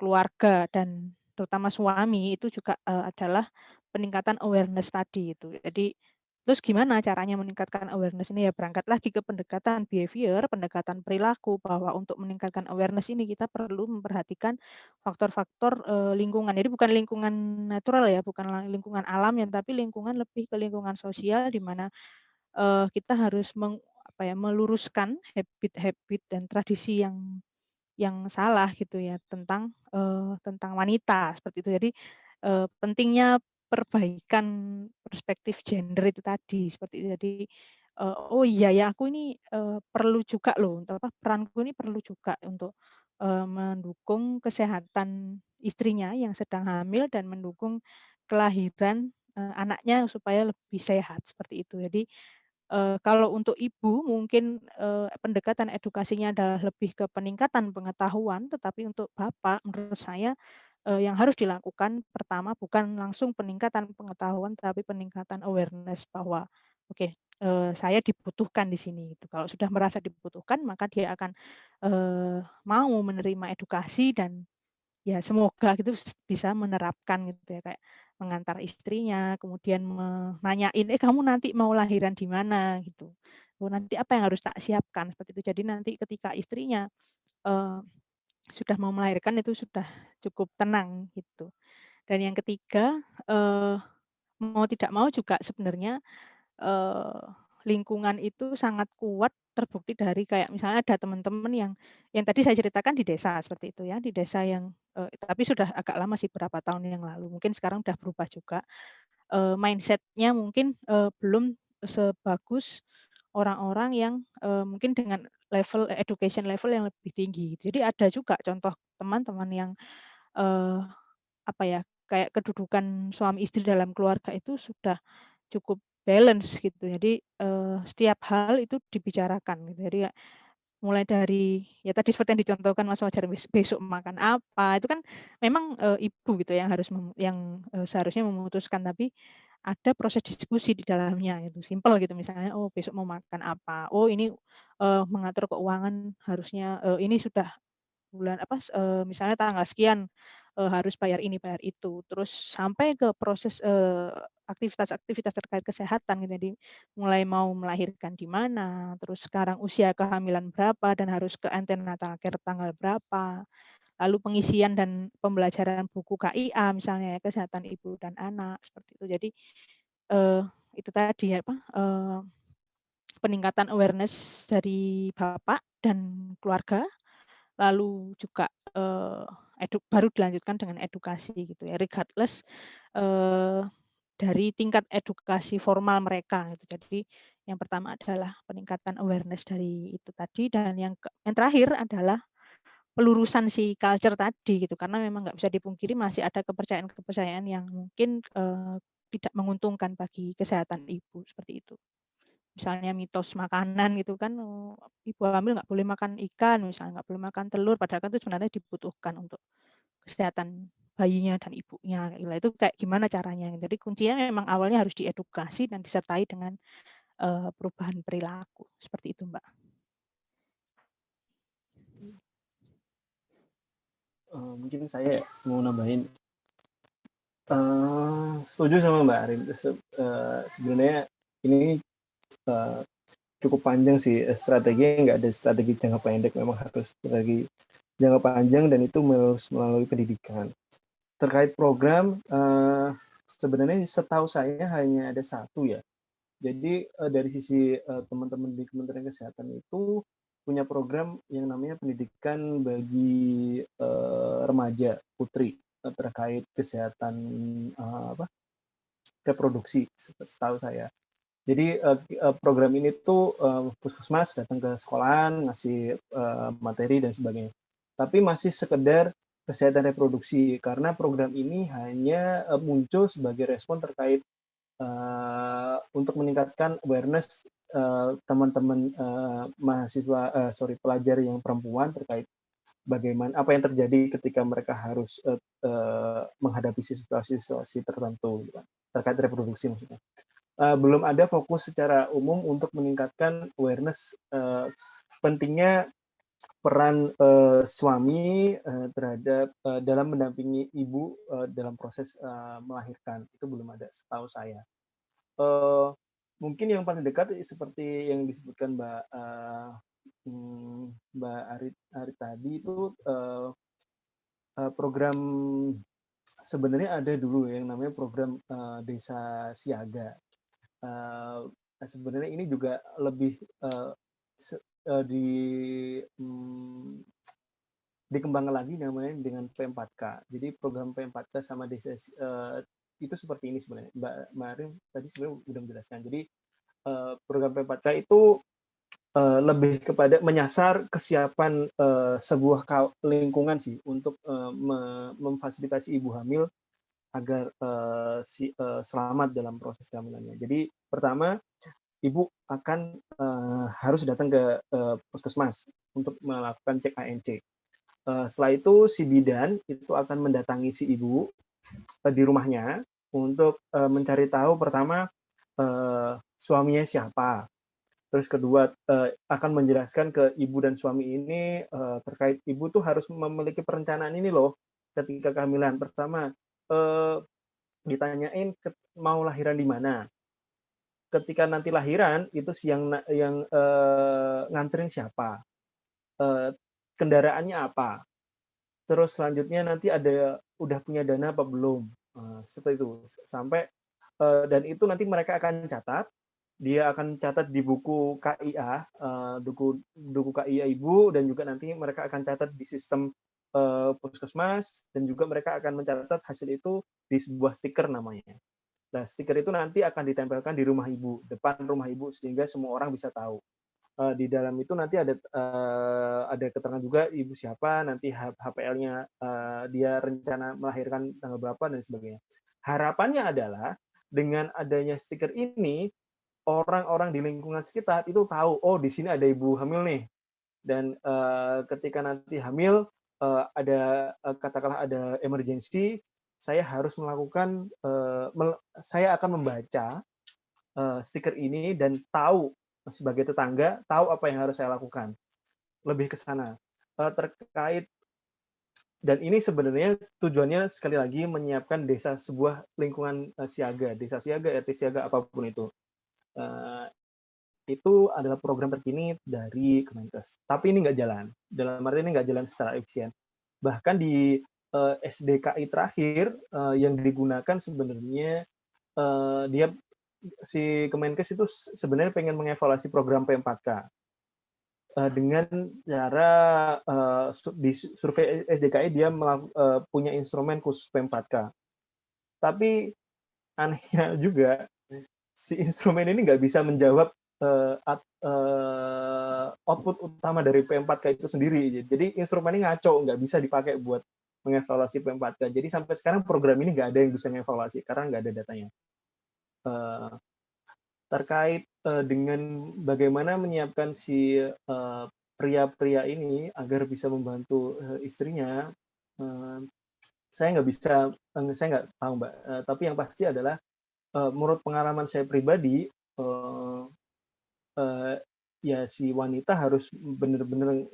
keluarga dan terutama suami itu juga adalah peningkatan awareness tadi itu. Jadi terus gimana caranya meningkatkan awareness ini ya berangkat lagi ke pendekatan behavior, pendekatan perilaku bahwa untuk meningkatkan awareness ini kita perlu memperhatikan faktor-faktor lingkungan. Jadi bukan lingkungan natural ya, bukan lingkungan alam ya, tapi lingkungan lebih ke lingkungan sosial di mana kita harus meluruskan habit-habit dan tradisi yang salah gitu ya tentang wanita seperti itu. Jadi pentingnya perbaikan perspektif gender itu tadi seperti itu. Jadi oh iya ya aku ini perlu juga loh untuk peranku ini perlu juga untuk mendukung kesehatan istrinya yang sedang hamil dan mendukung kelahiran anaknya supaya lebih sehat seperti itu. Jadi kalau untuk ibu mungkin pendekatan edukasinya adalah lebih ke peningkatan pengetahuan, tetapi untuk bapak menurut saya yang harus dilakukan pertama bukan langsung peningkatan pengetahuan, tapi peningkatan awareness bahwa oke, saya dibutuhkan di sini. Gitu. Kalau sudah merasa dibutuhkan, maka dia akan mau menerima edukasi dan ya semoga gitu bisa menerapkan gitu ya kayak mengantar istrinya, kemudian menanyain, kamu nanti mau lahiran di mana gitu. Oh, nanti apa yang harus tak siapkan seperti itu. Jadi nanti ketika istrinya sudah mau melahirkan itu sudah cukup tenang gitu. Dan yang ketiga mau tidak mau juga sebenarnya lingkungan itu sangat kuat terbukti dari kayak misalnya ada teman-teman yang tadi saya ceritakan di desa seperti itu ya, di desa yang tapi sudah agak lama sih berapa tahun yang lalu. Mungkin sekarang sudah berubah juga. Mindset-nya mungkin belum sebagus orang-orang yang mungkin dengan level education level yang lebih tinggi. Jadi ada juga contoh teman-teman yang apa ya, kayak kedudukan suami istri dalam keluarga itu sudah cukup balance gitu. Jadi setiap hal itu dibicarakan gitu. Jadi mulai dari ya tadi seperti yang dicontohkan Mas Fajar besok makan apa itu kan memang ibu gitu yang harus seharusnya memutuskan, tapi ada proses diskusi di dalamnya itu simple gitu misalnya oh besok mau makan apa, oh ini mengatur keuangan harusnya ini sudah bulan apa misalnya tanggal sekian harus bayar ini bayar itu, terus sampai ke proses aktivitas-aktivitas terkait kesehatan gitu. Jadi mulai mau melahirkan di mana, terus sekarang usia kehamilan berapa dan harus ke antenatal care tanggal berapa, lalu pengisian dan pembelajaran buku KIA misalnya ya, kesehatan ibu dan anak seperti itu. Jadi itu tadi ya peningkatan awareness dari bapak dan keluarga, lalu juga baru dilanjutkan dengan edukasi gitu ya, regardless dari tingkat edukasi formal mereka gitu. Jadi Yang pertama adalah peningkatan awareness dari itu tadi, dan yang terakhir adalah pelurusan si culture tadi gitu, karena memang nggak bisa dipungkiri masih ada kepercayaan-kepercayaan yang mungkin tidak menguntungkan bagi kesehatan ibu seperti itu. Misalnya mitos makanan gitu kan, ibu hamil nggak boleh makan ikan, misalnya nggak boleh makan telur, padahal kan itu sebenarnya dibutuhkan untuk kesehatan bayinya dan ibunya. Itu kayak gimana caranya? Jadi kuncinya memang awalnya harus diedukasi dan disertai dengan perubahan perilaku seperti itu, Mbak. Mungkin saya mau nambahin, setuju sama Mbak Arin. Sebenarnya ini cukup panjang sih strateginya, nggak ada strategi jangka pendek, memang harus strategi jangka panjang, dan itu harus melalui pendidikan. Terkait program, sebenarnya setahu saya hanya ada satu ya. Jadi dari sisi teman-teman di Kementerian Kesehatan itu punya program yang namanya pendidikan bagi remaja putri terkait kesehatan reproduksi, setahu saya. Jadi program ini tuh puskesmas datang ke sekolahan, ngasih materi dan sebagainya. Tapi masih sekedar kesehatan reproduksi, karena program ini hanya muncul sebagai respon terkait untuk meningkatkan awareness teman-teman mahasiswa, pelajar yang perempuan terkait bagaimana apa yang terjadi ketika mereka harus menghadapi situasi-situasi tertentu terkait reproduksi maksudnya. Belum ada fokus secara umum untuk meningkatkan awareness pentingnya peran suami terhadap dalam mendampingi ibu dalam proses melahirkan. Itu belum ada setahu saya. Mungkin yang paling dekat seperti yang disebutkan Mbak Arit tadi itu program, sebenarnya ada dulu yang namanya program desa siaga. Sebenarnya ini juga lebih dikembangkan lagi namanya dengan P4K. Jadi program P4K sama desa itu seperti ini sebenarnya. Mbak Marin tadi sebenarnya sudah menjelaskan. Jadi program P4K itu lebih kepada menyasar kesiapan sebuah lingkungan sih untuk memfasilitasi ibu hamil agar selamat dalam proses kehamilannya. Jadi pertama, ibu akan harus datang ke puskesmas untuk melakukan cek ANC. Setelah itu si bidan itu akan mendatangi si ibu di rumahnya untuk mencari tahu pertama suaminya siapa. Terus kedua akan menjelaskan ke ibu dan suami ini terkait ibu tuh harus memiliki perencanaan ini loh ketika kehamilan. Pertama ditanyain mau lahiran di mana. Ketika nanti lahiran itu yang nganterin siapa, kendaraannya apa. Terus selanjutnya nanti udah punya dana apa belum, seperti itu. Sampai dan itu nanti mereka akan catat. Dia akan catat di buku KIA, buku KIA ibu, dan juga nanti mereka akan catat di sistem puskesmas, dan juga mereka akan mencatat hasil itu di sebuah stiker namanya. Nah, stiker itu nanti akan ditempelkan di rumah ibu, depan rumah ibu, sehingga semua orang bisa tahu. Di dalam itu nanti ada keterangan juga ibu siapa, nanti HPL-nya, dia rencana melahirkan tanggal berapa, dan sebagainya. Harapannya adalah dengan adanya stiker ini, orang-orang di lingkungan sekitar itu tahu, oh di sini ada ibu hamil nih, dan ketika nanti hamil katakanlah ada emergency, saya harus melakukan, saya akan membaca stiker ini dan tahu sebagai tetangga tahu apa yang harus saya lakukan, lebih ke sana terkait. Dan ini sebenarnya tujuannya sekali lagi menyiapkan desa, sebuah lingkungan siaga, desa siaga, RT siaga, apapun itu. Itu adalah program terkini dari Kemenkes. Tapi ini nggak jalan. Dalam arti ini nggak jalan secara efisien. Bahkan di SDKI terakhir yang digunakan sebenarnya dia si Kemenkes itu sebenarnya pengen mengevaluasi program P4K. Dengan cara di survei SDKI dia punya instrumen khusus P4K. Tapi anehnya juga si instrumen ini nggak bisa menjawab output utama dari P4K itu sendiri. Jadi instrumen ini ngaco, nggak bisa dipakai buat mengevaluasi P4K. Jadi sampai sekarang program ini nggak ada yang bisa mengevaluasi karena nggak ada datanya. Terkait dengan bagaimana menyiapkan si pria-pria ini agar bisa membantu istrinya, saya nggak tahu Mbak. Tapi yang pasti adalah menurut pengalaman saya pribadi, ya si wanita harus benar-benar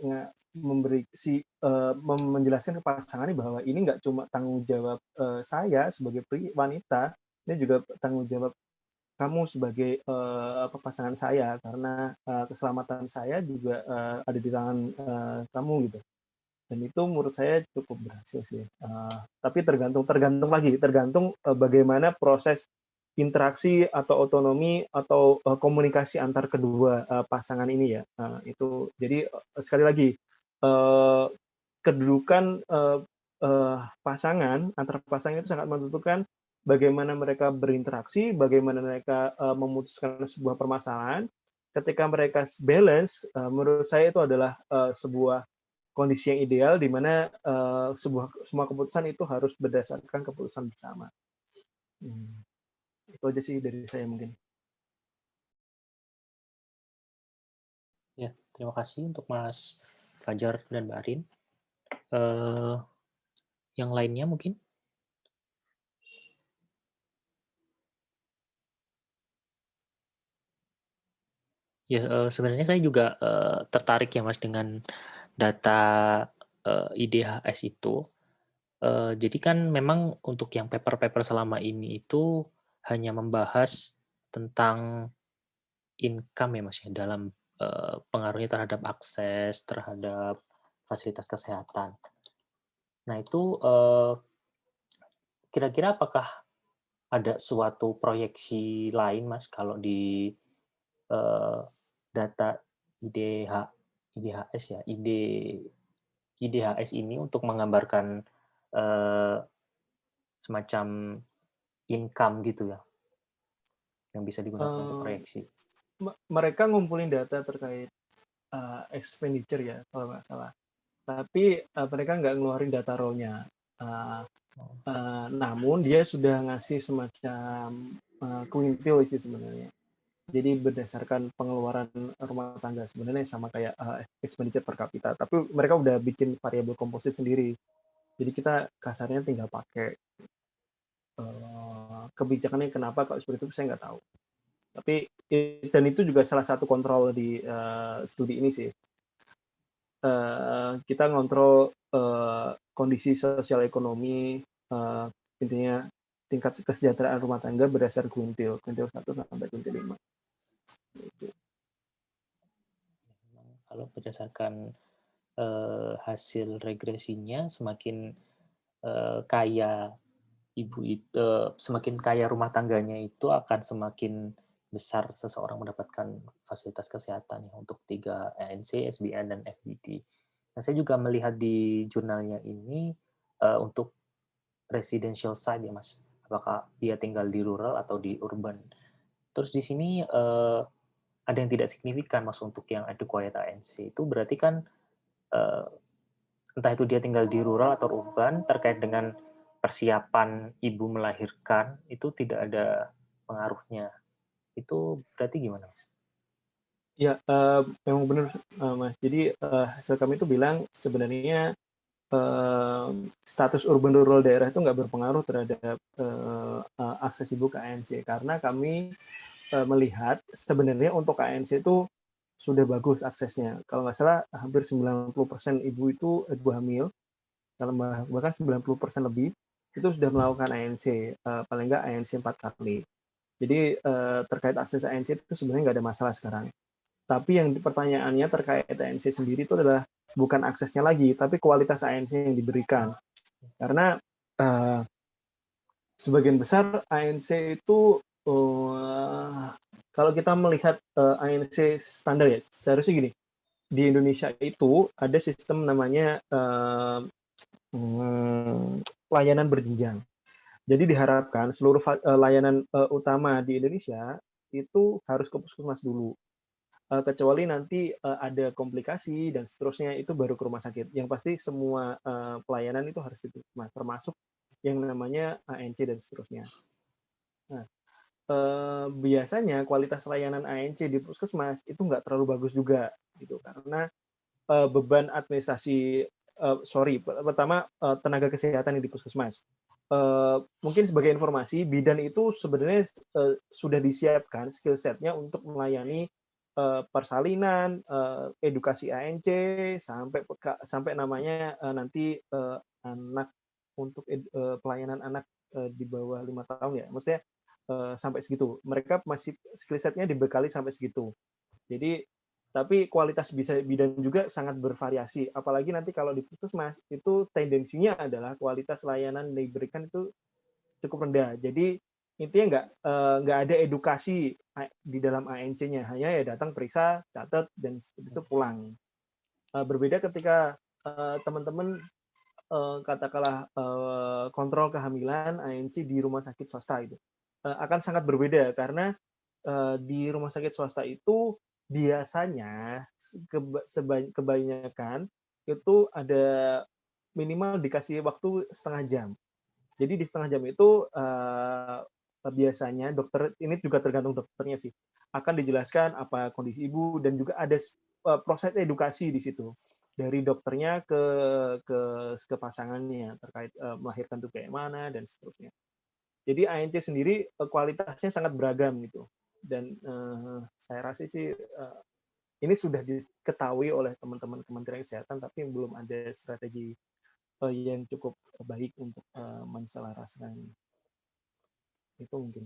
menjelaskan ke pasangannya bahwa ini nggak cuma tanggung jawab saya sebagai wanita, ini juga tanggung jawab kamu sebagai pasangan saya, karena keselamatan saya juga ada di tangan kamu gitu. Dan itu menurut saya cukup berhasil sih. Tapi tergantung bagaimana proses interaksi atau otonomi atau komunikasi antar kedua pasangan ini ya. Itu jadi sekali lagi kedudukan pasangan antar pasangan itu sangat menentukan bagaimana mereka berinteraksi, bagaimana mereka memutuskan sebuah permasalahan. Ketika mereka balance, menurut saya itu adalah sebuah kondisi yang ideal di mana semua keputusan itu harus berdasarkan keputusan bersama. Itu aja sih dari saya mungkin. Ya, terima kasih untuk Mas Fajar dan Mbak Arin. Yang lainnya mungkin? Ya, sebenarnya saya juga tertarik ya Mas dengan data IDHS itu. Jadi kan memang untuk yang paper-paper selama ini itu hanya membahas tentang income ya Mas ya, dalam pengaruhnya terhadap akses, terhadap fasilitas kesehatan. Nah itu kira-kira apakah ada suatu proyeksi lain Mas kalau di data IDHS ya, IDHS ini untuk menggambarkan semacam income gitu ya, yang bisa digunakan untuk proyeksi. Mereka ngumpulin data terkait expenditure ya, kalau nggak salah. Tapi mereka nggak ngeluarin data raw-nya. Namun dia sudah ngasih semacam kuintil sih sebenarnya. Jadi berdasarkan pengeluaran rumah tangga sebenarnya sama kayak expenditure per kapita. Tapi mereka udah bikin variabel komposit sendiri. Jadi kita kasarnya tinggal pakai kebijakannya kenapa kalau seperti itu saya nggak tahu. Tapi dan itu juga salah satu kontrol di studi ini sih. Kita ngontrol kondisi sosial ekonomi, intinya tingkat kesejahteraan rumah tangga berdasar kuintil 1 sampai kuintil 5. Gitu. Kalau berdasarkan hasil regresinya, semakin kaya ibu itu, semakin kaya rumah tangganya itu akan semakin besar seseorang mendapatkan fasilitas kesehatan ya, untuk 3 ANC, SBN, dan FBD. Nah, saya juga melihat di jurnalnya ini untuk residential site ya Mas, apakah dia tinggal di rural atau di urban. Terus di sini ada yang tidak signifikan Mas untuk yang adequate ANC. Itu berarti kan entah itu dia tinggal di rural atau urban, terkait dengan persiapan ibu melahirkan, itu tidak ada pengaruhnya. Itu berarti gimana Mas? Ya, memang benar Mas. Jadi hasil kami itu bilang sebenarnya status urban rural daerah itu nggak berpengaruh terhadap akses ibu ke ANC, karena kami melihat sebenarnya untuk ANC itu sudah bagus aksesnya. Kalau nggak salah hampir 90% ibu hamil, bahkan 90% lebih itu sudah melakukan ANC, paling nggak ANC 4 kali. Jadi terkait akses ANC itu sebenarnya nggak ada masalah sekarang. Tapi yang pertanyaannya terkait ANC sendiri itu adalah bukan aksesnya lagi, tapi kualitas ANC yang diberikan. Karena sebagian besar ANC itu kalau kita melihat ANC standar ya, seharusnya gini, di Indonesia itu ada sistem namanya layanan berjenjang. Jadi diharapkan seluruh layanan utama di Indonesia itu harus ke puskesmas dulu. kecuali nanti ada komplikasi dan seterusnya, itu baru ke rumah sakit. Yang pasti semua pelayanan itu harus di puskesmas, termasuk yang namanya ANC dan seterusnya. Nah, biasanya kualitas layanan ANC di puskesmas itu nggak terlalu bagus juga, gitu, karena beban administrasi, pertama tenaga kesehatan di puskesmas. Mungkin sebagai informasi, bidan itu sebenarnya sudah disiapkan skill set-nya untuk melayani persalinan, edukasi ANC, sampai namanya nanti anak untuk pelayanan anak di bawah 5 tahun ya, maksudnya sampai segitu. Mereka masih skill set-nya dibekali sampai segitu. Jadi, tapi kualitas bidan juga sangat bervariasi. Apalagi nanti kalau di puskesmas itu tendensinya adalah kualitas layanan yang diberikan itu cukup rendah. Jadi intinya nggak ada edukasi di dalam ANC-nya, hanya ya datang periksa, catat, dan itu pulang. Berbeda ketika teman-teman katakanlah kontrol kehamilan ANC di rumah sakit swasta itu akan sangat berbeda, karena di rumah sakit swasta itu biasanya kebanyakan itu ada minimal dikasih waktu setengah jam. Jadi di setengah jam itu biasanya dokter, ini juga tergantung dokternya sih, akan dijelaskan apa kondisi ibu, dan juga ada proses edukasi di situ dari dokternya ke pasangannya terkait melahirkan itu kayak mana dan seterusnya. Jadi ANC sendiri kualitasnya sangat beragam gitu, dan saya rasa sih ini sudah diketahui oleh teman-teman Kementerian Kesehatan, tapi belum ada strategi yang cukup baik untuk menselaraskan itu mungkin.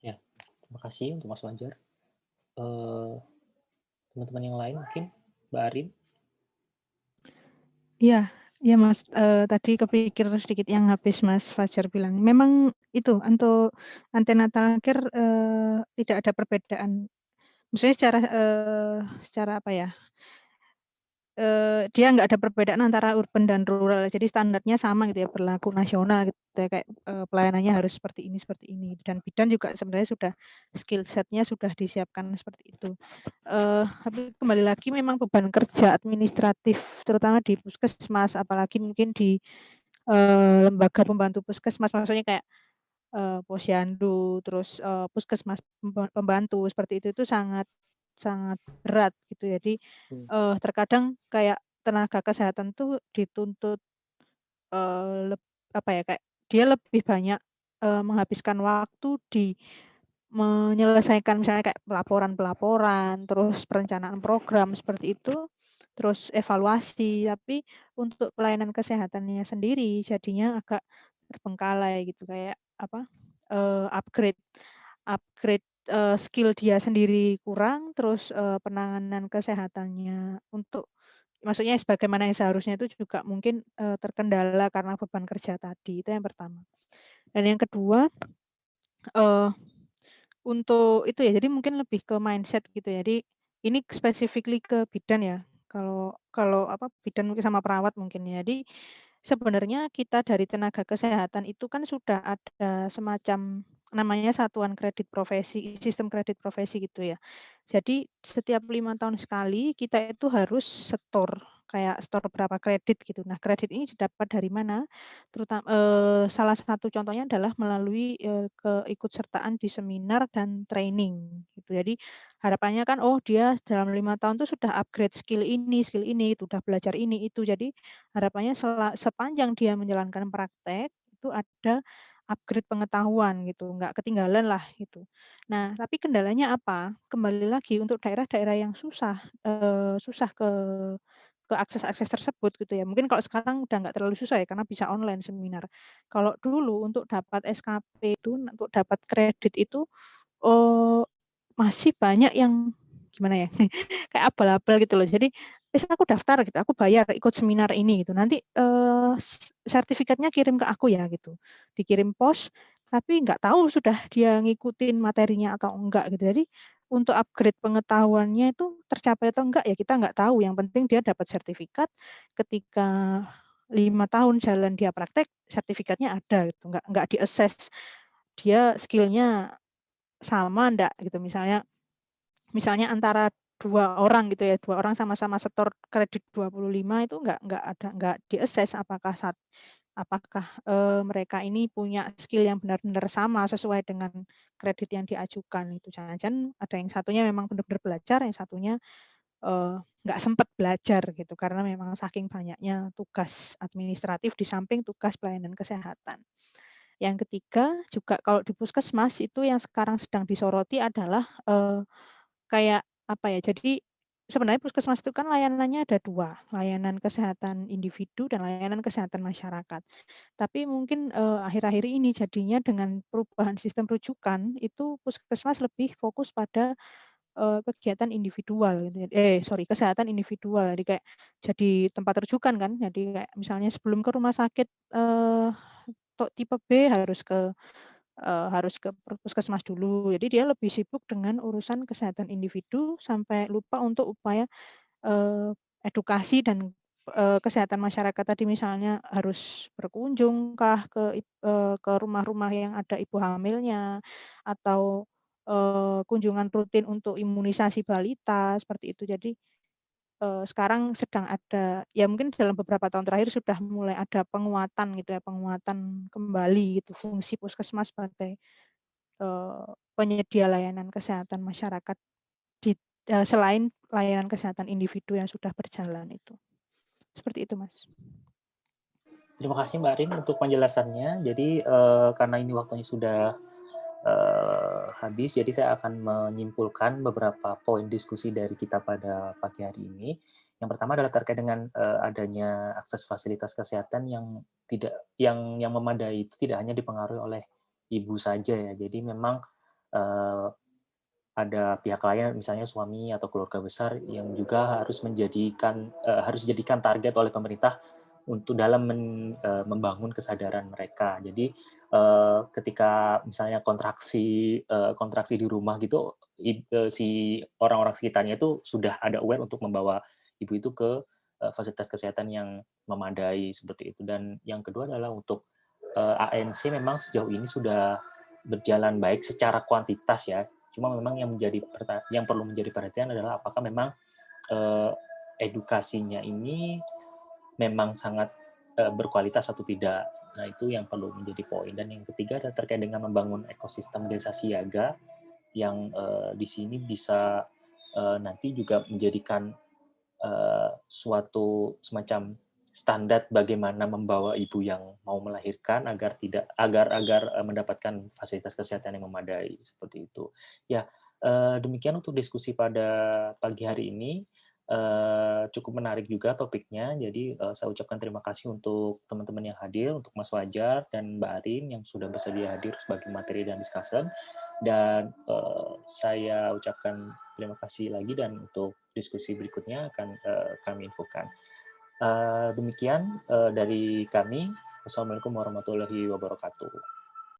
Ya, terima kasih untuk Mas Fajar. Teman-teman yang lain mungkin, Mbak Arin. Iya, ya Mas. Tadi kepikir sedikit yang habis Mas Fajar bilang. Memang itu untuk antenatal care tidak ada perbedaan. Maksudnya secara apa ya? Dia nggak ada perbedaan antara urban dan rural. Jadi standarnya sama gitu ya, berlaku nasional gitu ya, kayak pelayanannya harus seperti ini. Dan bidan juga sebenarnya sudah skill set-nya sudah disiapkan seperti itu. Tapi kembali lagi memang beban kerja administratif, terutama di puskesmas, apalagi mungkin di lembaga pembantu puskesmas, maksudnya kayak posyandu, terus puskesmas pembantu seperti itu sangat berat gitu. Jadi terkadang kayak tenaga kesehatan tuh dituntut apa ya, kayak dia lebih banyak menghabiskan waktu di menyelesaikan misalnya kayak pelaporan, terus perencanaan program seperti itu, terus evaluasi. Tapi untuk pelayanan kesehatannya sendiri jadinya agak terbengkalai gitu, kayak apa, upgrade skill dia sendiri kurang, terus penanganan kesehatannya untuk maksudnya sebagaimana yang seharusnya itu juga mungkin terkendala karena beban kerja tadi. Itu yang pertama. Dan yang kedua, untuk itu ya, jadi mungkin lebih ke mindset gitu ya. Jadi ini specifically ke bidan ya. Kalau apa, bidan mungkin sama perawat mungkin ya. Jadi sebenarnya kita dari tenaga kesehatan itu kan sudah ada semacam namanya satuan kredit profesi, sistem kredit profesi gitu ya. Jadi setiap 5 tahun sekali kita itu harus kayak store berapa kredit gitu. Nah, kredit ini didapat dari mana? Terutama salah satu contohnya adalah melalui keikutsertaan di seminar dan training gitu. Jadi harapannya kan dia dalam 5 tahun itu sudah upgrade skill ini, sudah belajar ini itu. Jadi harapannya sepanjang dia menjalankan praktek itu ada upgrade pengetahuan gitu, nggak ketinggalan lah gitu. Nah, tapi kendalanya apa? Kembali lagi untuk daerah-daerah yang susah ke akses-akses tersebut gitu ya. Mungkin kalau sekarang udah nggak terlalu susah ya karena bisa online seminar. Kalau dulu untuk dapat SKP itu, untuk dapat kredit itu masih banyak yang gimana ya, kayak abal-abal gitu loh. Jadi aku daftar gitu, aku bayar ikut seminar ini gitu. Nanti sertifikatnya kirim ke aku ya gitu. Dikirim pos, tapi nggak tahu sudah dia ngikutin materinya atau enggak gitu. Jadi untuk upgrade pengetahuannya itu tercapai atau enggak ya kita nggak tahu. Yang penting dia dapat sertifikat ketika 5 tahun jalan dia praktek, sertifikatnya ada gitu. Nggak di-assess dia skillnya sama enggak gitu. Misalnya misalnya antara 2 orang gitu ya, 2 orang sama-sama setor kredit 25 itu nggak di-assess apakah mereka ini punya skill yang benar-benar sama sesuai dengan kredit yang diajukan itu. Jangan-jangan ada yang satunya memang benar-benar belajar, yang satunya nggak sempat belajar gitu karena memang saking banyaknya tugas administratif di samping tugas pelayanan kesehatan. Yang ketiga juga kalau di puskesmas itu yang sekarang sedang disoroti adalah kayak apa ya, jadi sebenarnya puskesmas itu kan layanannya ada 2, layanan kesehatan individu dan layanan kesehatan masyarakat. Tapi mungkin, akhir-akhir ini jadinya dengan perubahan sistem rujukan, itu puskesmas lebih fokus pada, kegiatan individual gitu ya kesehatan individual. Jadi kayak jadi tempat rujukan kan, jadi kayak misalnya sebelum ke rumah sakit, tipe B harus ke puskesmas dulu. Jadi dia lebih sibuk dengan urusan kesehatan individu sampai lupa untuk upaya, edukasi dan, kesehatan masyarakat tadi misalnya harus berkunjung kah ke rumah-rumah yang ada ibu hamilnya atau, kunjungan rutin untuk imunisasi balita seperti itu. Jadi sekarang sedang ada ya mungkin dalam beberapa tahun terakhir sudah mulai ada penguatan gitu ya, penguatan kembali gitu fungsi puskesmas sebagai, penyedia layanan kesehatan masyarakat selain layanan kesehatan individu yang sudah berjalan itu. Seperti itu, Mas. Terima kasih Mbak Rin untuk penjelasannya. Jadi karena ini waktunya sudah habis, jadi saya akan menyimpulkan beberapa poin diskusi dari kita pada pagi hari ini. Yang pertama adalah terkait dengan adanya akses fasilitas kesehatan yang memadai itu tidak hanya dipengaruhi oleh ibu saja ya. Jadi memang ada pihak lain misalnya suami atau keluarga besar yang juga harus dijadikan target oleh pemerintah untuk dalam membangun kesadaran mereka. Jadi ketika misalnya kontraksi di rumah gitu, si orang-orang sekitarnya itu sudah ada aware untuk membawa ibu itu ke fasilitas kesehatan yang memadai seperti itu. Dan yang kedua adalah untuk ANC memang sejauh ini sudah berjalan baik secara kuantitas ya. Cuma memang yang perlu menjadi perhatian adalah apakah memang edukasinya ini memang sangat berkualitas atau tidak. Nah, itu yang perlu menjadi poin. Dan yang ketiga adalah terkait dengan membangun ekosistem desa siaga yang di sini bisa nanti juga menjadikan suatu semacam standar bagaimana membawa ibu yang mau melahirkan agar mendapatkan fasilitas kesehatan yang memadai seperti itu. Ya, demikian untuk diskusi pada pagi hari ini. Cukup menarik juga topiknya. Jadi saya ucapkan terima kasih untuk teman-teman yang hadir, untuk Mas Fajar dan Mbak Arin yang sudah bersedia hadir sebagai materi dan discussion. Dan saya ucapkan terima kasih lagi dan untuk diskusi berikutnya akan kami infokan. Demikian dari kami. Wassalamualaikum warahmatullahi wabarakatuh.